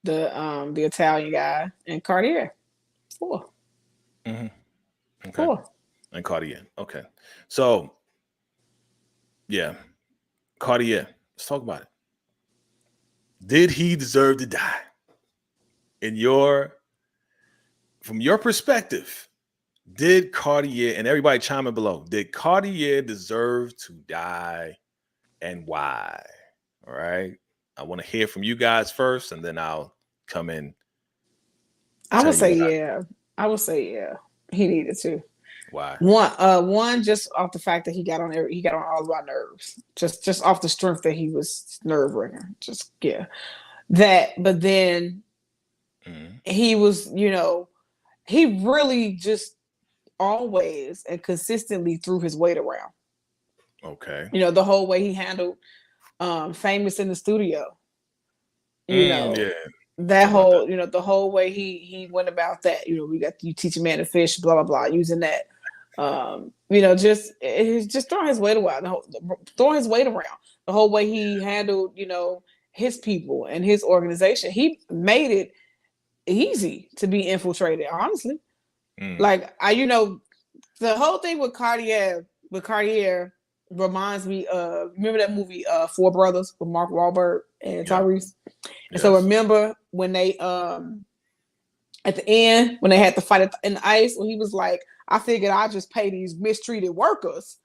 [SPEAKER 2] The Italian guy and Cartier, 4.
[SPEAKER 1] Mm-hmm. Okay.
[SPEAKER 2] 4
[SPEAKER 1] and Cartier. Okay, so yeah, Cartier. Let's talk about it. Did he deserve to die? From your perspective, did Cartier, and everybody chime in below, did Cartier deserve to die and why? All right. I want to hear from you guys first, and then I'll come in.
[SPEAKER 2] I would say yeah. I would say yeah. He needed to.
[SPEAKER 1] Why?
[SPEAKER 2] One, just off the fact that he got on all of our nerves. Just off the strength that he was nerve-wracking. Just yeah. That, but then he was, he really just always and consistently threw his weight around.
[SPEAKER 1] Okay.
[SPEAKER 2] The whole way he handled Famous in the studio.
[SPEAKER 1] Yeah.
[SPEAKER 2] That whole, the whole way he went about that. We got you teach a man to fish, blah blah blah, using that. Just throwing his weight around. Throwing his weight around. The whole way he handled, his people and his organization. He made it easy to be infiltrated, honestly. Like the whole thing with Cartier reminds me of, remember that movie Four Brothers with Mark Wahlberg and Tyrese? And so remember when they at the end when they had to fight in the ice, when he was like, I figured I'd just pay these mistreated workers.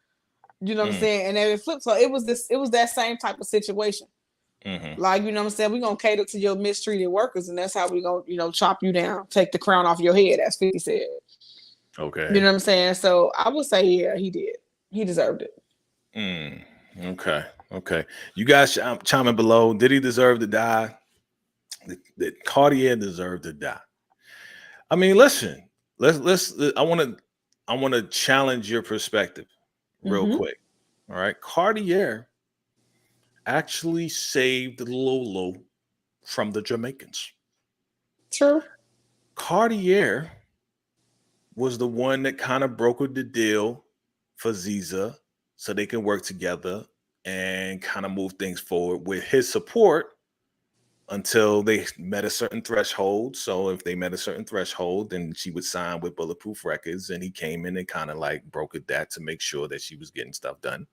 [SPEAKER 2] You know what I'm saying? And then it flipped. So it was that same type of situation. Like, you know what I'm saying? We're gonna cater to your mistreated workers, and that's how we're gonna, chop you down, take the crown off your head, as 50 said.
[SPEAKER 1] Okay.
[SPEAKER 2] You know what I'm saying? So I would say, yeah, he did. He deserved
[SPEAKER 1] it. Okay. You guys chime in below. Did he deserve to die? Did Cartier deserve to die? I mean, listen. I want to challenge your perspective real quick. All right. Cartier actually saved Lolo from the Jamaicans.
[SPEAKER 2] True.
[SPEAKER 1] Cartier was the one that kind of brokered the deal for Ziza so they can work together and kind of move things forward with his support until they met a certain threshold. So if they met a certain threshold, then she would sign with Bulletproof Records, and he came in and kind of like brokered that to make sure that she was getting stuff done.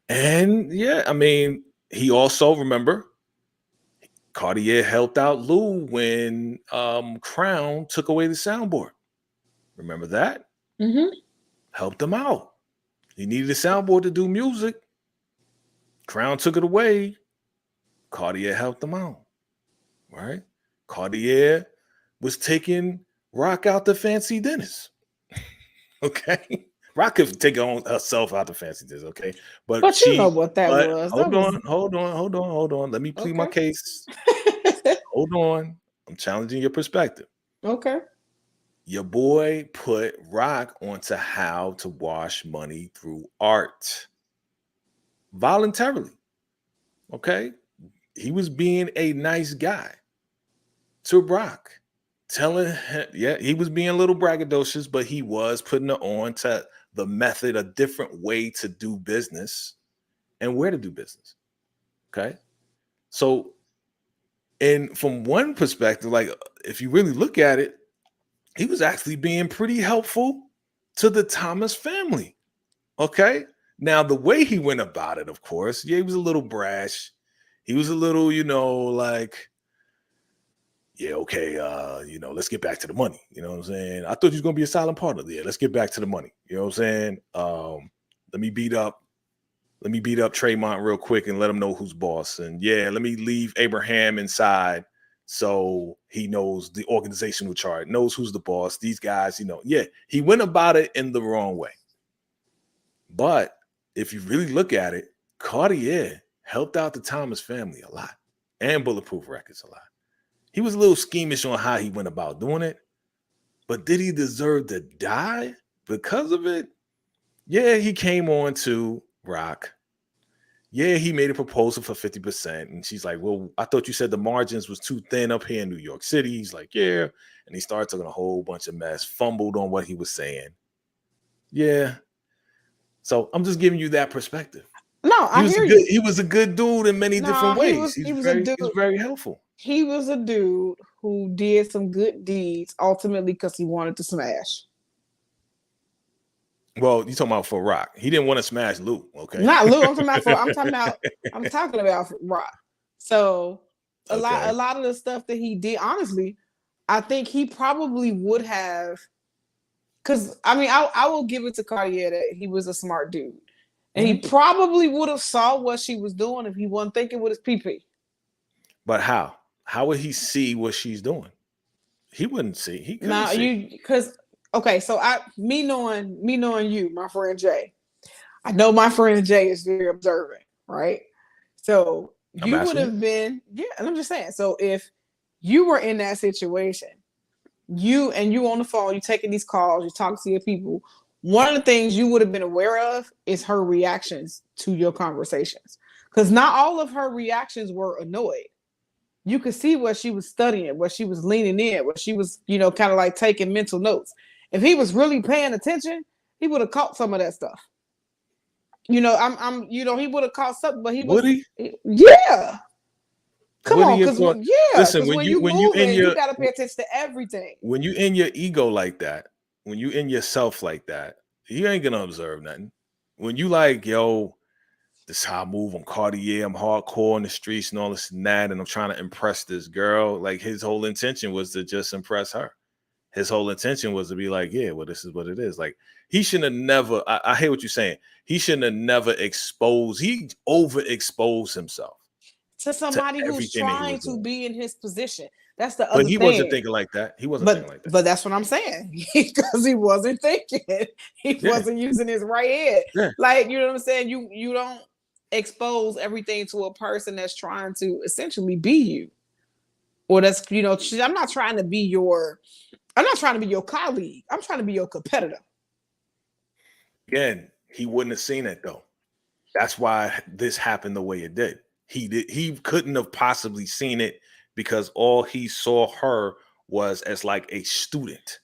[SPEAKER 1] And yeah, I mean, he also, remember, Cartier helped out Lou when Crown took away the soundboard. Remember that?
[SPEAKER 2] Mm-hmm.
[SPEAKER 1] Helped him out. He needed a soundboard to do music. Crown took it away. Cartier helped him out. Right? Cartier was taking Rock out to fancy dinners. Okay. Rock could take herself out to fancy dinners, okay? But
[SPEAKER 2] But you know
[SPEAKER 1] she,
[SPEAKER 2] what that
[SPEAKER 1] but
[SPEAKER 2] was. That
[SPEAKER 1] hold
[SPEAKER 2] was
[SPEAKER 1] on, hold on, hold on, hold on. Let me plead my
[SPEAKER 2] okay.
[SPEAKER 1] case. Hold on. I'm challenging your perspective.
[SPEAKER 2] Okay.
[SPEAKER 1] Your boy put Rock onto how to wash money through art voluntarily. Okay. He was being a nice guy to Rock, telling him, yeah, he was being a little braggadocious, but he was putting it on to the method, a different way to do business and where to do business. Okay. So, and from one perspective, like if you really look at it, he was actually being pretty helpful to the Thomas family. Okay. Now, the way he went about it, of course, yeah, he was a little brash. He was a little, like, yeah, okay, let's get back to the money. You know what I'm saying? I thought you was gonna be a silent partner. Yeah, let's get back to the money. You know what I'm saying? Let me beat up Tremont real quick and let him know who's boss. And yeah, let me leave Abraham inside so he knows the organizational chart, knows who's the boss. These guys, yeah, he went about it in the wrong way. But if you really look at it, Cartier helped out the Thomas family a lot and Bulletproof Records a lot. He was a little schemish on how he went about doing it, but did he deserve to die because of it? Yeah, he came on to Rock. Yeah, he made a proposal for 50%. And she's like, well, I thought you said the margins was too thin up here in New York City. He's like, yeah. And he started talking a whole bunch of mess, fumbled on what he was saying. Yeah. So I'm just giving you that perspective.
[SPEAKER 2] No, I hear you.
[SPEAKER 1] He was a good dude in many different
[SPEAKER 2] No,
[SPEAKER 1] ways.
[SPEAKER 2] he was a dude.
[SPEAKER 1] He was very helpful.
[SPEAKER 2] He was a dude who did some good deeds ultimately because he wanted to smash.
[SPEAKER 1] Well, you talking about for Rock. He didn't want to smash Luke, okay?
[SPEAKER 2] Not Lou. I'm talking about Rock. So a
[SPEAKER 1] Okay.
[SPEAKER 2] lot of the stuff that he did, honestly, I think he probably would have. Because I mean, I will give it to Cartier that he was a smart dude, and he probably would have saw what she was doing if he wasn't thinking with his PP.
[SPEAKER 1] But how? How would he see what she's doing? He wouldn't see. He couldn't
[SPEAKER 2] Now
[SPEAKER 1] see.
[SPEAKER 2] because okay, so me knowing you, my friend Jay, I know my friend Jay is very observant, right? So
[SPEAKER 1] I'm
[SPEAKER 2] you would
[SPEAKER 1] asking you.
[SPEAKER 2] have been, yeah, and I'm just saying. So if you were in that situation, you on the phone, you taking these calls, you talking to your people. One of the things you would have been aware of is her reactions to your conversations, because not all of her reactions were annoyed. You could see what she was studying, what she was leaning in, what she was, kind of like taking mental notes. If he was really paying attention, he would have caught some of that stuff. He would have caught something, but he
[SPEAKER 1] Would
[SPEAKER 2] was,
[SPEAKER 1] he?
[SPEAKER 2] yeah. Come
[SPEAKER 1] Would
[SPEAKER 2] on,
[SPEAKER 1] he have
[SPEAKER 2] because
[SPEAKER 1] thought?
[SPEAKER 2] yeah,
[SPEAKER 1] Listen,
[SPEAKER 2] because when you moving, you got to pay attention to everything.
[SPEAKER 1] when you in your ego like that, when you in yourself like that, you ain't gonna observe nothing. When you like, yo, this is how I move. I'm Cartier. I'm hardcore in the streets and all this and that, and I'm trying to impress this girl. Like his whole intention was to just impress her. His whole intention was to be like, yeah, well, this is what it is. Like he shouldn't have never. I hear what you're saying. He shouldn't have never exposed. He overexposed himself
[SPEAKER 2] To
[SPEAKER 1] to
[SPEAKER 2] somebody who's
[SPEAKER 1] everything that he
[SPEAKER 2] trying
[SPEAKER 1] was
[SPEAKER 2] to
[SPEAKER 1] doing.
[SPEAKER 2] be in his position. That's the
[SPEAKER 1] But
[SPEAKER 2] other
[SPEAKER 1] he wasn't
[SPEAKER 2] thing.
[SPEAKER 1] thinking like that. He wasn't thinking like that.
[SPEAKER 2] But that's what I'm saying. Because he wasn't thinking. He
[SPEAKER 1] Yeah.
[SPEAKER 2] wasn't using his right head.
[SPEAKER 1] Yeah.
[SPEAKER 2] Like, you know what I'm saying? You don't expose everything to a person that's trying to essentially be you. Or that's, I'm not trying to be your colleague. I'm trying to be your competitor.
[SPEAKER 1] Again, he wouldn't have seen it though. That's why this happened the way it did. He couldn't have possibly seen it because all he saw her was as like a student,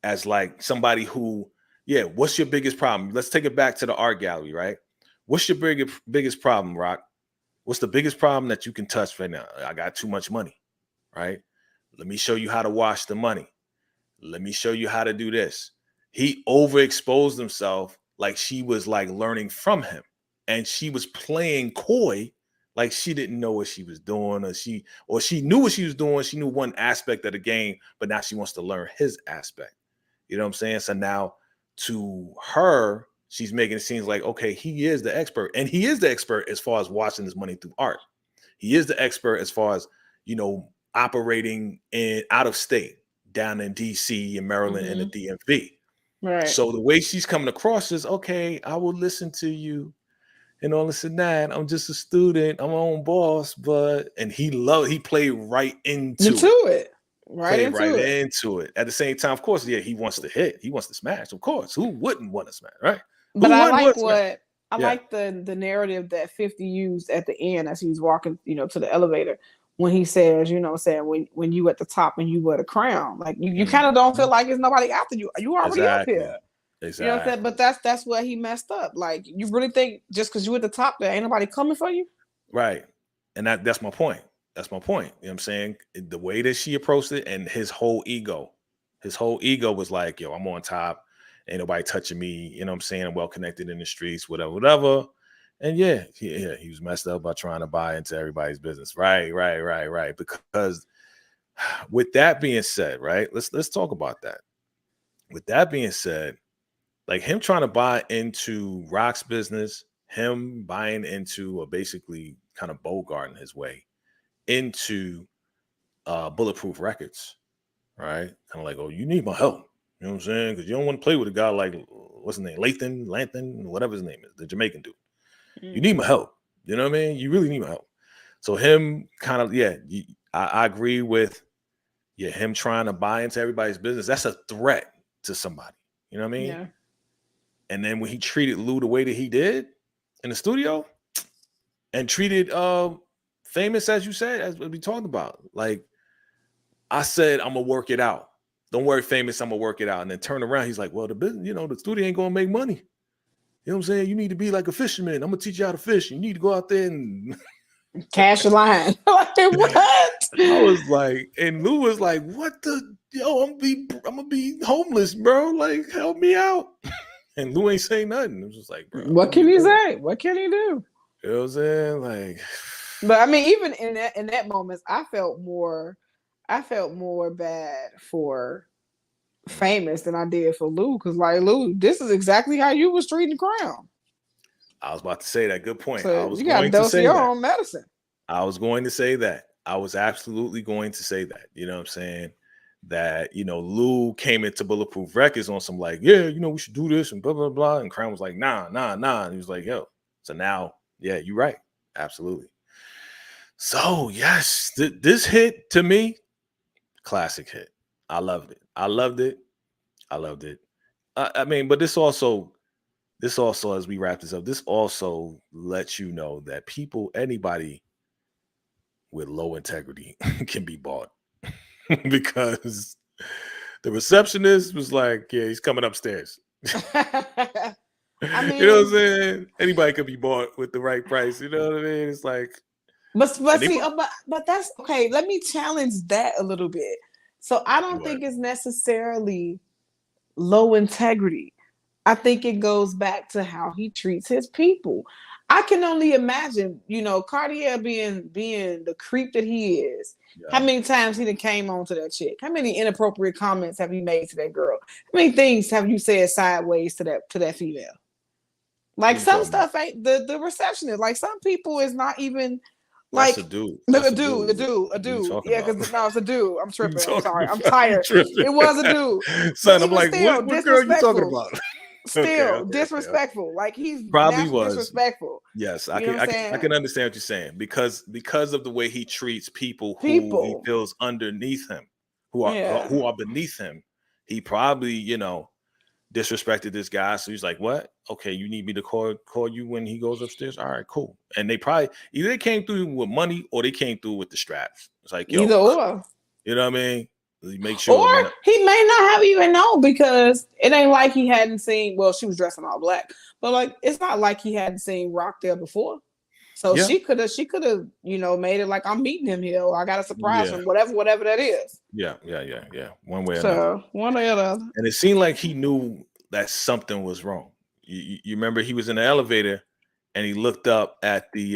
[SPEAKER 1] as like somebody who, yeah, what's your biggest problem? Let's take it back to the art gallery, right? What's your biggest problem, Rock? What's the biggest problem that you can touch right now? I got too much money, right? Let me show you how to wash the money. Let me show you how to do this. He overexposed himself like she was like learning from him. and she was playing coy, like she didn't know what she was doing, or she knew what she was doing. She knew one aspect of the game, but now she wants to learn his aspect. You know what I'm saying? So now to her, she's making it seem like, okay, he is the expert, and he is the expert as far as watching this money through art. He is the expert as far as, operating in out of state, down in DC and Maryland and the DMV.
[SPEAKER 2] Right.
[SPEAKER 1] So the way she's coming across is, okay, I will listen to you and all this and that. I'm just a student. I'm my own boss, and he played right into it.
[SPEAKER 2] Right
[SPEAKER 1] into it. At the same time, of course, yeah, he wants to hit. He wants to smash. Of course, who wouldn't want to smash, right?
[SPEAKER 2] But I like the narrative that 50 used at the end as he was walking, to the elevator, when he says, when you at the top and you wear the crown, like you kind of don't feel like there's nobody after you. You already up here.
[SPEAKER 1] Exactly.
[SPEAKER 2] You know what I'm saying? But that's where he messed up. Like, you really think just because you at the top there ain't nobody coming for you?
[SPEAKER 1] Right. And that's my point. That's my point. You know what I'm saying? The way that she approached it, and his whole ego was like, yo, I'm on top. Ain't nobody touching me. You know what I'm saying? I'm well connected in the streets, whatever. And yeah, he was messed up by trying to buy into everybody's business. Right. Because with that being said, right, let's talk about that. With that being said, like him trying to buy into Rock's business, him buying into, or basically kind of bogarting his way into Bulletproof Records, right? Kind of like, oh, you need my help. You know what I'm saying? Because you don't want to play with a guy like, what's his name? Lathan, whatever his name is, the Jamaican dude. You need my help. You know what I mean? You really need my help. So him kind of, I agree with, him trying to buy into everybody's business. That's a threat to somebody. You know what I mean?
[SPEAKER 2] Yeah.
[SPEAKER 1] And then when he treated Lou the way that he did in the studio, and treated Famous, as you said, as we talked about, like, I said, I'm gonna work it out. Don't worry, Famous, I'm gonna work it out. And then turn around, he's like, well, the business, the studio ain't gonna make money. You know what I'm saying? You need to be like a fisherman. I'm gonna teach you how to fish. You need to go out there and
[SPEAKER 2] cash your line. Like, what?
[SPEAKER 1] I was like, and Lou was like, what the I'm gonna be homeless, bro. Like, help me out. And Lou ain't saying nothing. It was just like, bro,
[SPEAKER 2] what can he say? What can he do?
[SPEAKER 1] You know what I'm saying? Like,
[SPEAKER 2] but I mean, even in that moment, I felt more bad for Famous than I did for Lou, because like, Lou, this is exactly how you was treating Crown.
[SPEAKER 1] I was about to say that. Good point.
[SPEAKER 2] So
[SPEAKER 1] I was
[SPEAKER 2] you got to dose your own medicine.
[SPEAKER 1] I was going to say that. I was absolutely going to say that. You know what I'm saying? That, Lou came into Bulletproof Records on some like, we should do this and blah, blah, blah. And Crown was like, nah. And he was like, yo. So now, yeah, you're right. Absolutely. So, yes, this hit to me, classic hit. I loved it. I mean, but this also, as we wrap this up, this also lets you know that anybody with low integrity can be bought. Because the receptionist was like, yeah, he's coming upstairs.
[SPEAKER 2] I mean,
[SPEAKER 1] you know what I'm saying? Anybody could be bought with the right price. You know what I mean? It's like,
[SPEAKER 2] but that's okay. Let me challenge that a little bit. So I don't think it's necessarily low integrity. I think it goes back to how he treats his people. I can only imagine, Cartier being the creep that he is. Yeah. How many times he done came on to that chick? How many inappropriate comments have you made to that girl? How many things have you said sideways to that female? Like, some stuff ain't the receptionist. Like, some people is not even like
[SPEAKER 1] a dude.
[SPEAKER 2] A dude. Yeah, because no, it's a dude. I'm tripping. I'm sorry. I'm tired. It was a dude.
[SPEAKER 1] Son, I'm like, what girl are you talking about?
[SPEAKER 2] Still disrespectful. Okay. Like, he's
[SPEAKER 1] probably was
[SPEAKER 2] disrespectful.
[SPEAKER 1] Yes, I can understand what you're saying, because of the way he treats people who he feels underneath him, who are beneath him. He probably, disrespected this guy. So he's like, what? Okay, you need me to call you when he goes upstairs? All right, cool. And they probably either they came through with money or they came through with the straps. It's like, yo,
[SPEAKER 2] either or.
[SPEAKER 1] You know what I mean? Make sure.
[SPEAKER 2] Or he may not have even known, because it ain't like he hadn't seen, well, she was dressed in all black, but like, it's not like he hadn't seen Rock there before. So she could have, made it like, I'm meeting him here, or I got a surprise from whatever that is.
[SPEAKER 1] Yeah. One way or another.
[SPEAKER 2] One way or another.
[SPEAKER 1] And it seemed like he knew that something was wrong. You remember he was in the elevator and he looked up at the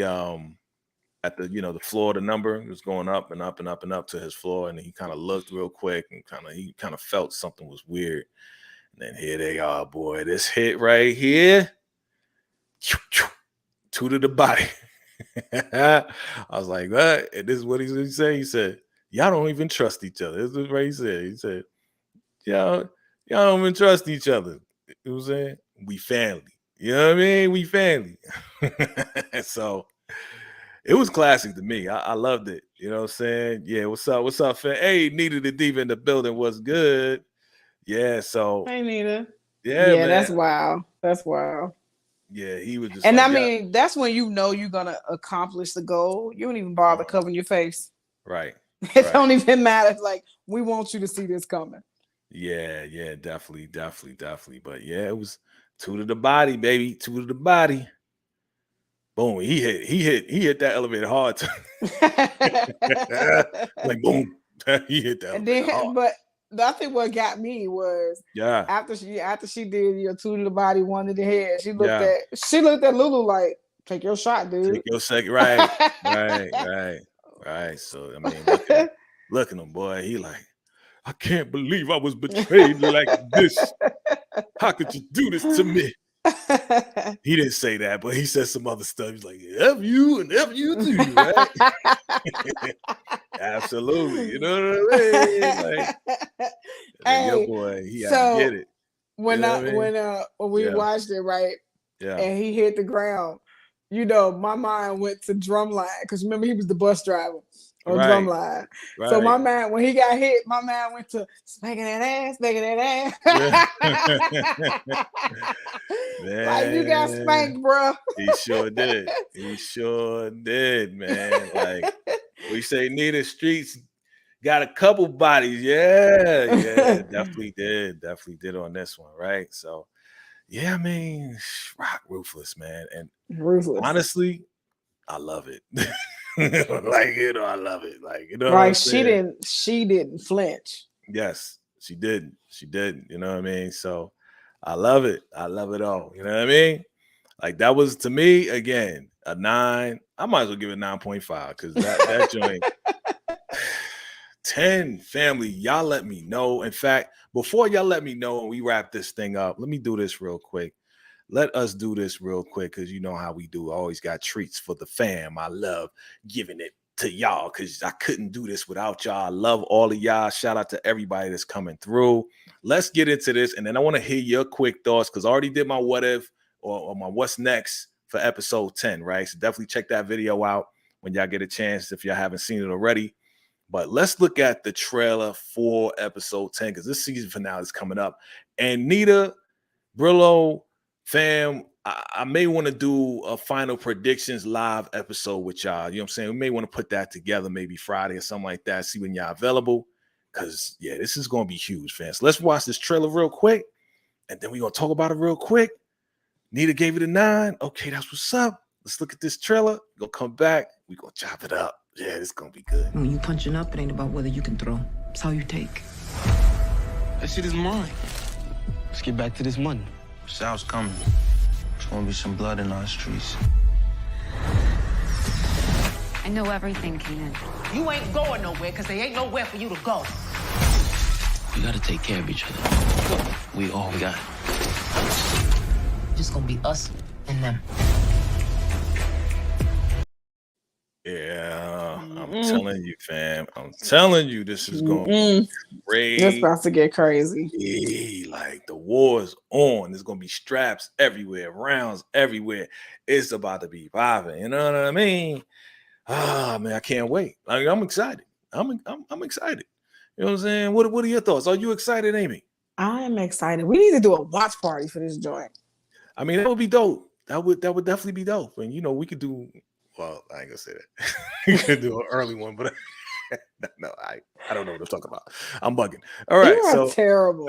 [SPEAKER 1] the floor. The number was going up and up and up and up to his floor, and he kind of looked real quick and he kind of felt something was weird. And then here they are, boy. This hit right here, two to the body. I was like, what? And this is what he said. He said, y'all don't even trust each other. This is what he said. He said, y'all don't even trust each other. You know what I'm saying? We family. You know what I mean? We family. So it was classic to me. I loved it. You know what I'm saying? Yeah, what's up? What's up, fam? Hey, Nita the Diva in the building. Was good. Yeah, so
[SPEAKER 2] Hey, Nita.
[SPEAKER 1] yeah, man.
[SPEAKER 2] That's wild. That's wild.
[SPEAKER 1] Yeah, he was just
[SPEAKER 2] and
[SPEAKER 1] like,
[SPEAKER 2] I mean, that's when you know you're gonna accomplish the goal. You don't even bother covering your face.
[SPEAKER 1] Right.
[SPEAKER 2] It don't even matter. It's like, we want you to see this coming.
[SPEAKER 1] Yeah, definitely. But yeah, it was 2 to the body, baby. 2 to the body. Boom. He hit that elevator hard. Like boom. He hit that elevator hard.
[SPEAKER 2] But I think what got me was after she did your 2 to the body, 1 to the head, she looked at Lulu like, take your shot, dude.
[SPEAKER 1] Take your second, right. So I mean, look at him, boy. He like, I can't believe I was betrayed like this. How could you do this to me? He didn't say that, but he said some other stuff. He's like, F you and F you too, right? Absolutely. You know what I mean? Like,
[SPEAKER 2] hey,
[SPEAKER 1] your boy, he had to get it.
[SPEAKER 2] When we watched it, right?
[SPEAKER 1] Yeah.
[SPEAKER 2] And he hit the ground, my mind went to Drumline, because remember, he was the bus driver on Drumline. Right. So my man, when he got hit, my man went to smacking that ass.
[SPEAKER 1] Man,
[SPEAKER 2] like, you got spanked, bro.
[SPEAKER 1] He sure did. Man. Like, we say, Nita, streets got a couple bodies. Yeah, definitely did on this one, right? So yeah, I mean, rock ruthless, man. And
[SPEAKER 2] ruthless.
[SPEAKER 1] Honestly, I love it. I love it. Like,
[SPEAKER 2] right, she didn't flinch.
[SPEAKER 1] Yes, she did. You know what I mean? So I love it. I love it all. You know what I mean? Like, that was, to me, again, a 9. I might as well give it 9.5, because that joint 10, family. Y'all let me know. In fact, before y'all let me know and we wrap this thing up, let me do this real quick. Let us do this real quick, because you know how we do. I always got treats for the fam. I love giving it to y'all, because I couldn't do this without y'all. I love all of y'all. Shout out to everybody that's coming through. Let's get into this, and then I want to hear your quick thoughts, because I already did my what if or my what's next for episode 10, right? So definitely check that video out when y'all get a chance, if y'all haven't seen it already. But let's look at the trailer for episode 10, because this season finale is coming up. And Nita, Brillo, fam, I may want to do a final predictions live episode with y'all. You know what I'm saying? We may want to put that together maybe Friday or something like that, see when y'all available. Because, yeah, this is going to be huge, fans. So let's watch this trailer real quick, and then we're going to talk about it real quick. Nita gave it a 9. Okay, that's what's up. Let's look at this trailer. We're going to come back. We're going to chop it up. Yeah, it's going to be good.
[SPEAKER 4] When you punching up, it ain't about whether you can throw. It's how you take.
[SPEAKER 3] That shit is mine.
[SPEAKER 5] Let's get back to this money.
[SPEAKER 3] Sal's coming. There's gonna be some blood in our streets.
[SPEAKER 6] I know everything, Kanan.
[SPEAKER 7] You ain't going nowhere, because there ain't nowhere for you to go.
[SPEAKER 5] We gotta take care of each other. We all got.
[SPEAKER 7] Just gonna be us and them.
[SPEAKER 1] Yeah, I'm telling you, fam. I'm telling you, this is going to be crazy.
[SPEAKER 2] It's about to get crazy.
[SPEAKER 1] Like, the war is on. There's going to be straps everywhere, rounds everywhere. It's about to be vibing. You know what I mean? Ah, man, I can't wait. I'm excited. I'm excited. You know what I'm saying? What are your thoughts? Are you excited, Amy?
[SPEAKER 2] I am excited. We need to do a watch party for this joint.
[SPEAKER 1] I mean, that would be dope. That would definitely be dope. And we could do. Well, I ain't gonna say that. You could do an early one, but no, I don't know what I'm talking about. I'm bugging. All right,
[SPEAKER 2] so terrible.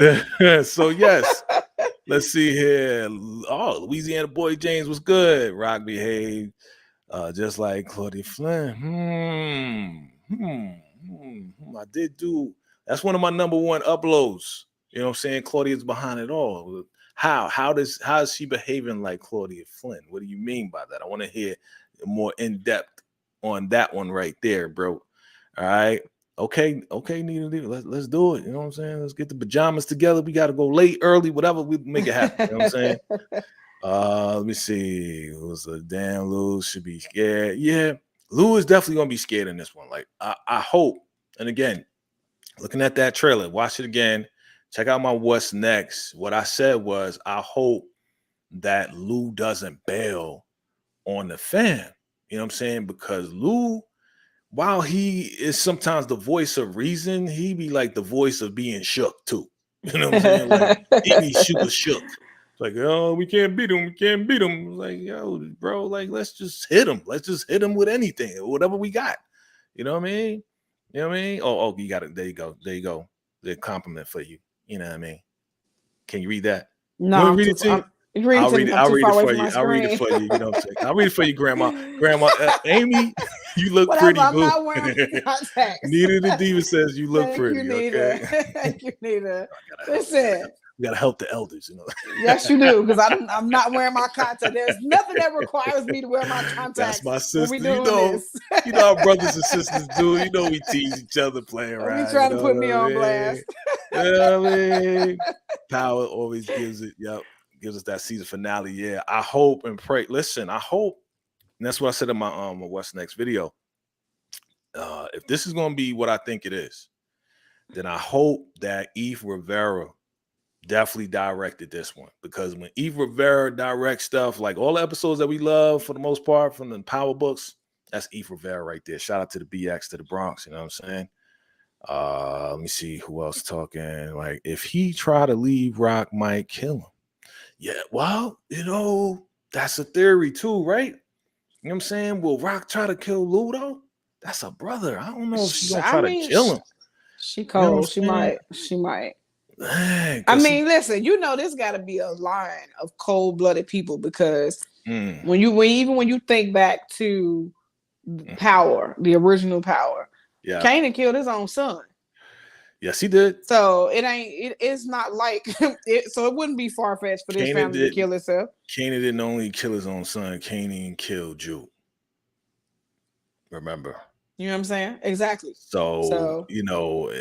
[SPEAKER 1] So yes, let's see here. Oh, Louisiana Boy James was good. Rock behaved just like Claudia Flynn. I did do. That's one of my number 1 uploads. You know what I'm saying? Claudia's behind it all. How is she behaving like Claudia Flynn? What do you mean by that? I want to hear more in depth on that one right there, bro. All right. Okay, Nina, let's do it. You know what I'm saying? Let's get the pajamas together. We got to go late, early, whatever. We make it happen. You know what I'm saying? Let me see. It was a damn Lou should be scared. Yeah, Lou is definitely gonna be scared in this one. Like I hope. And again, looking at that trailer, watch it again. Check out my what's next. What I said was I hope that Lou doesn't bail on the fam. You know what I'm saying? Because Lou, while he is sometimes the voice of reason, he be like the voice of being shook too. You know what I'm saying? Like he be super shook. It's like, oh, we can't beat him. We can't beat him. Like, yo, bro, like, let's just hit him. Let's just hit him with anything, whatever we got. You know what I mean? You know what I mean? Oh, you got it. There you go. There you go. The compliment for you. You know what I mean? Can you read that?
[SPEAKER 2] No,
[SPEAKER 1] You want me to read it to you? I'll read it. I'll read it for you. I'll read it for you. You know what I'm saying? I'll read it for you, Grandma. Grandma, Amy, you look pretty,
[SPEAKER 2] I'm
[SPEAKER 1] boo.
[SPEAKER 2] not wearing contacts.
[SPEAKER 1] Nita the Diva says you look
[SPEAKER 2] Thank
[SPEAKER 1] pretty.
[SPEAKER 2] You, Nita.
[SPEAKER 1] Okay.
[SPEAKER 2] Thank you, Nita. Listen.
[SPEAKER 1] You gotta help the elders, you know.
[SPEAKER 2] Yes, you do, because I'm not wearing my contacts. There's nothing that requires me to wear my
[SPEAKER 1] That's
[SPEAKER 2] contacts.
[SPEAKER 1] my sister.
[SPEAKER 2] When we doing this.
[SPEAKER 1] You know how brothers and sisters do. You know we tease each other playing around.
[SPEAKER 2] You trying to put me
[SPEAKER 1] what I
[SPEAKER 2] on
[SPEAKER 1] mean?
[SPEAKER 2] blast.
[SPEAKER 1] You know what I mean? Power always gives it. Yep, gives us that season finale. Yeah, I hope and pray. Listen, I hope, and that's what I said in my What's Next video. If this is gonna be what I think it is, then I hope that Eve Rivera definitely directed this one, because when Eve Rivera directs stuff, like all the episodes that we love for the most part from the Power Books, that's Eve Rivera right there. Shout out to the BX to the Bronx, you know what I'm saying? Let me see who else talking. Like, if he try to leave, Rock might kill him. Yeah, well, you know, that's a theory too, right? You know what I'm saying? Will Rock try to kill Ludo? That's a brother. I don't know if she's gonna try to kill him.
[SPEAKER 2] She cold. You know she might.
[SPEAKER 1] Man,
[SPEAKER 2] I mean, listen, you know, there's got to be a line of cold-blooded people, because when you think back to Power, the original Power,
[SPEAKER 1] yeah,
[SPEAKER 2] Kanan killed his own son.
[SPEAKER 1] Yes, he did.
[SPEAKER 2] So it's not like so it wouldn't be far-fetched for this family to kill itself.
[SPEAKER 1] Kanan didn't only kill his own son, Kanan killed Jew. Remember?
[SPEAKER 2] You know what I'm saying? Exactly.
[SPEAKER 1] So you know,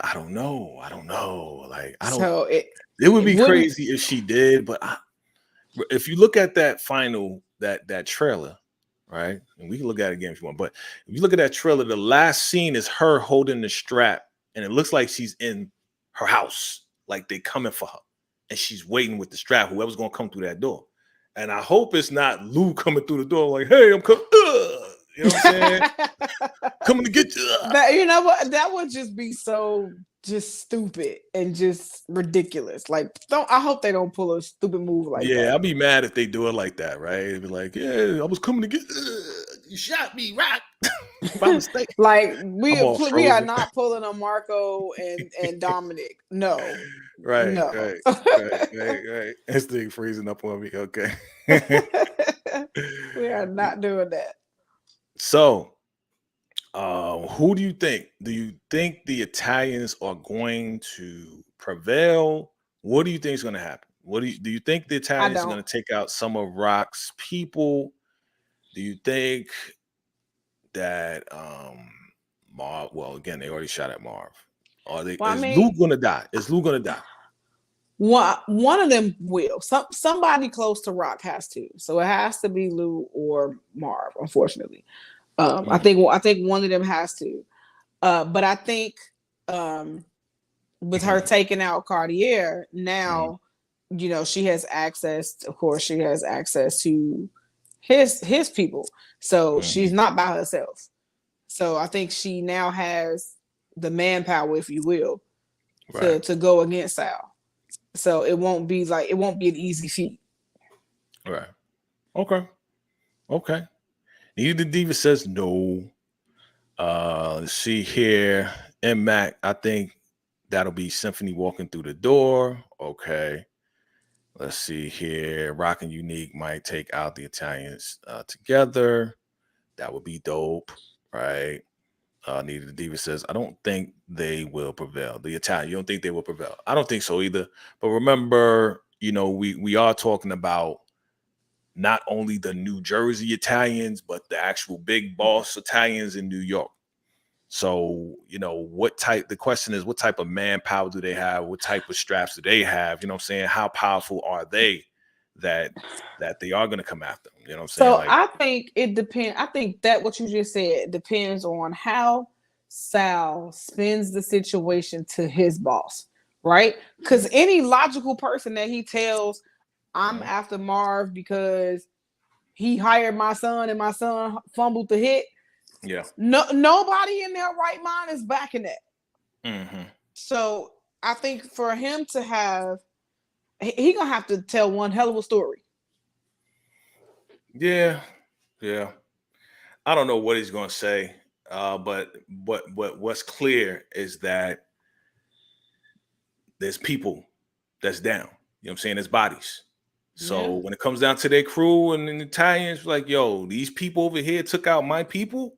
[SPEAKER 1] I don't know. Like, I don't.
[SPEAKER 2] So
[SPEAKER 1] it would be crazy if she did, but if you look at that final that trailer, right? And we can look at it again if you want. But if you look at that trailer, the last scene is her holding the strap, and it looks like she's in her house, like they coming for her, and she's waiting with the strap. Whoever's gonna come through that door, and I hope it's not Lou coming through the door like, "Hey, I'm coming." You know what I'm saying? Coming to get you.
[SPEAKER 2] You know what? That would just be so just stupid and just ridiculous. Like, I hope they don't pull a stupid move like that.
[SPEAKER 1] Yeah, I'll be mad if they do it like that, right? It'd be like, yeah, I was coming to get you shot me, Rock. By mistake.
[SPEAKER 2] Like, we are not pulling a Marco and Dominic. No.
[SPEAKER 1] Right,
[SPEAKER 2] no.
[SPEAKER 1] right. This thing freezing up on me. Okay.
[SPEAKER 2] We are not doing that.
[SPEAKER 1] So, who do you think? Do you think the Italians are going to prevail? What do you think is going to happen? Do you think the Italians are going to take out some of Rock's people? Do you think that Marv? Well, again, they already shot at Marv. Is Lou going to die? Is Lou going to die?
[SPEAKER 2] One of them will. Somebody close to Rock has to. So it has to be Lou or Marv, unfortunately. I think one of them has to. But I think with her taking out Cartier, now you know she has access. Of course, she has access to his people. So she's not by herself. So I think she now has the manpower, if you will, to go against Sal. So it won't be an easy feat.
[SPEAKER 1] Right. Okay. Nita the Diva says no. Let's see here. And Mac, I think that'll be Symphony walking through the door. Okay. Let's see here. Rock and Unique might take out the Italians together. That would be dope, right? Nita the Diva says, I don't think they will prevail. The Italian, you don't think they will prevail? I don't think so either. But remember, you know, we are talking about not only the New Jersey Italians, but the actual big boss Italians in New York. So, you know, the question is, what type of manpower do they have? What type of straps do they have? You know what I'm saying? How powerful are they that they are going to come after them? You know what I'm saying?
[SPEAKER 2] So
[SPEAKER 1] Like,
[SPEAKER 2] I think it depends. I think that what you just said depends on how Sal spins the situation to his boss, right? Because any logical person that he tells, I'm after Marv because he hired my son and my son fumbled the hit.
[SPEAKER 1] yeah.
[SPEAKER 2] Nobody in their right mind is backing that.
[SPEAKER 1] Mm-hmm.
[SPEAKER 2] So I think for him to have, he gonna have to tell one hell of a story.
[SPEAKER 1] Yeah. Yeah. I don't know what he's going to say. But what's clear is that there's people that's down. You know what I'm saying? There's bodies. So when it comes down to their crew and the Italians, like, yo, these people over here took out my people.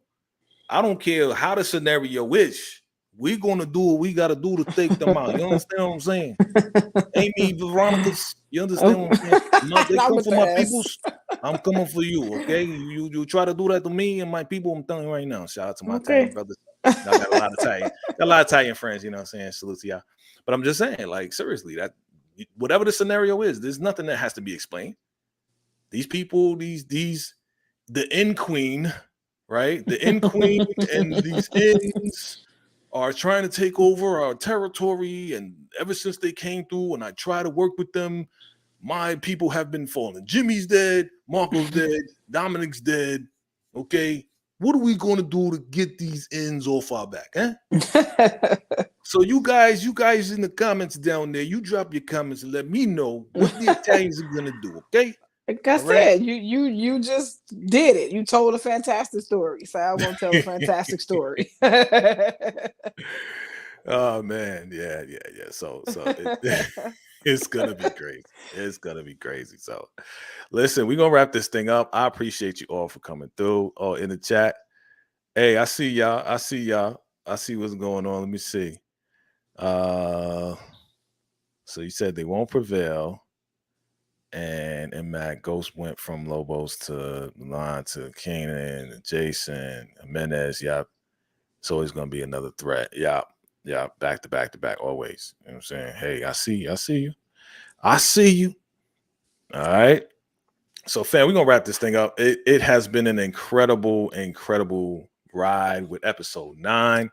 [SPEAKER 1] I don't care how the scenario is. We're gonna do what we gotta do to take them out. You understand what I'm saying? Amy, Veronica's, you understand what I'm saying? They come for my peoples. I'm coming for you, okay? You try to do that to me and my people. I'm telling you right now. Shout out to my Italian brothers. I got a lot of Italian friends. You know what I'm saying? Salute to y'all. But I'm just saying, like, seriously, that whatever the scenario is, there's nothing that has to be explained. These people, the end queen, right? The end queen and these ends are trying to take over our territory. And ever since they came through and I try to work with them, my people have been falling. Jimmy's dead, Marco's dead, Dominic's dead. Okay. What are we going to do to get these ends off our back? So you guys in the comments down there, you drop your comments and let me know what the Italians are going to do. Okay.
[SPEAKER 2] Like I said, you just did it. You told a fantastic story. So I'm gonna tell a fantastic story.
[SPEAKER 1] Oh man, yeah. So it's gonna be crazy. It's gonna be crazy. So listen, we're gonna wrap this thing up. I appreciate you all for coming through. Oh, in the chat. Hey, I see y'all. I see what's going on. Let me see. So you said they won't prevail. And Matt Ghost went from Lobos to Milan to Kanan and Jason Jimenez. Yep. So it's gonna be another threat. Yeah. Back to back always. You know what I'm saying? Hey, I see you. I see you. All right. So fam, we're gonna wrap this thing up. It has been an incredible ride with episode 9.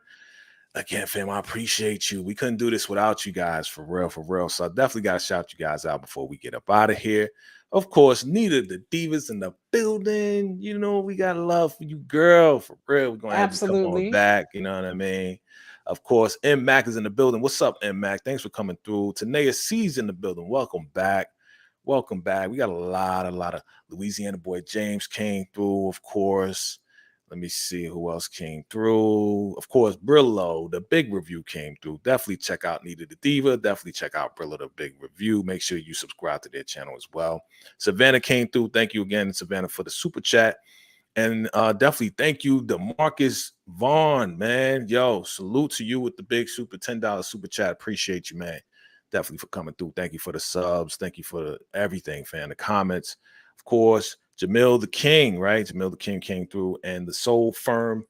[SPEAKER 1] Again, fam, I appreciate you. We couldn't do this without you guys, for real. So I definitely got to shout you guys out before we get up out of here. Of course, Nita, the divas in the building. You know, we got love for you, girl. For real, we're going to have you come on back. You know what I mean? Of course, M Mac is in the building. What's up, M Mac? Thanks for coming through. Tanea C's in the building. Welcome back. We got a lot of Louisiana boy James came through, of course. Let me see who else came through. Of course, Brillo, the big review came through. Definitely check out Nita the Diva. Definitely check out Brillo, the big review. Make sure you subscribe to their channel as well. Savannah came through. Thank you again, Savannah, for the super chat. And definitely thank you, DeMarcus Vaughn, man. Yo, salute to you with the big $10 super chat. Appreciate you, man. Definitely for coming through. Thank you for the subs. Thank you for everything, fam. The comments. Of course, Jamil the King, right? Jamil the King came through, and the Soul Firm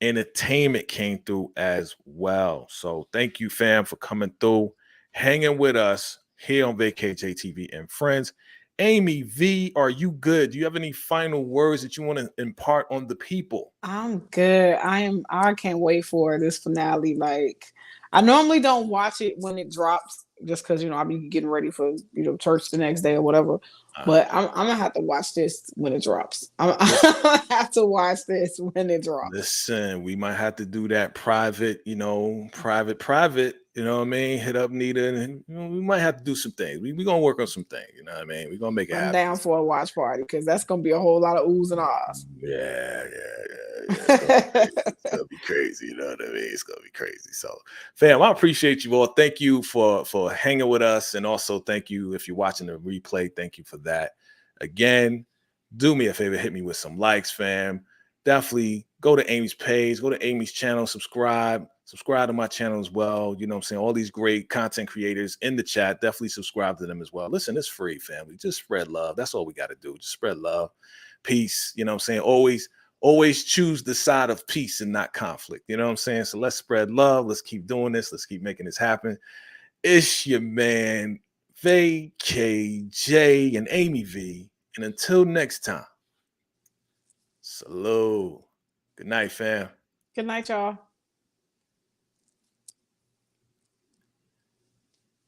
[SPEAKER 1] Entertainment came through as well. So thank you, fam, for coming through, hanging with us here on VACAY-JayTV and friends. Amy V, are you good? Do you have any final words that you want to impart on the people?
[SPEAKER 2] I'm good. I can't wait for this finale. Like, I normally don't watch it when it drops, just because I'll be getting ready for church the next day or whatever. But I'm gonna have to watch this when it drops. I'm gonna have to watch this when it drops.
[SPEAKER 1] Listen, we might have to do that private, private. You know what I mean? Hit up Nita, and we might have to do some things. We're gonna work on some things. You know what I mean? We're gonna make it happen.
[SPEAKER 2] I'm down for a watch party because that's gonna be a whole lot of oohs and ahs.
[SPEAKER 1] Yeah. It's gonna be crazy. You know what I mean? It's gonna be crazy. So, fam, I appreciate you all. Thank you for hanging with us, and also thank you if you're watching the replay. Thank you for that. Again, do me a favor, hit me with some likes, fam. Definitely go to Amy's page, go to Amy's channel, subscribe Subscribe to my channel as well. You know what I'm saying? All these great content creators in the chat, definitely subscribe to them as well. Listen, it's free, family. Just spread love. That's all we got to do. Just spread love, peace. You know what I'm saying? Always choose the side of peace and not conflict. You know what I'm saying? So let's spread love. Let's keep doing this. Let's keep making this happen. It's your man, VACAYJ and Amy V. And until next time, salute. Good night, fam.
[SPEAKER 2] Good night, y'all.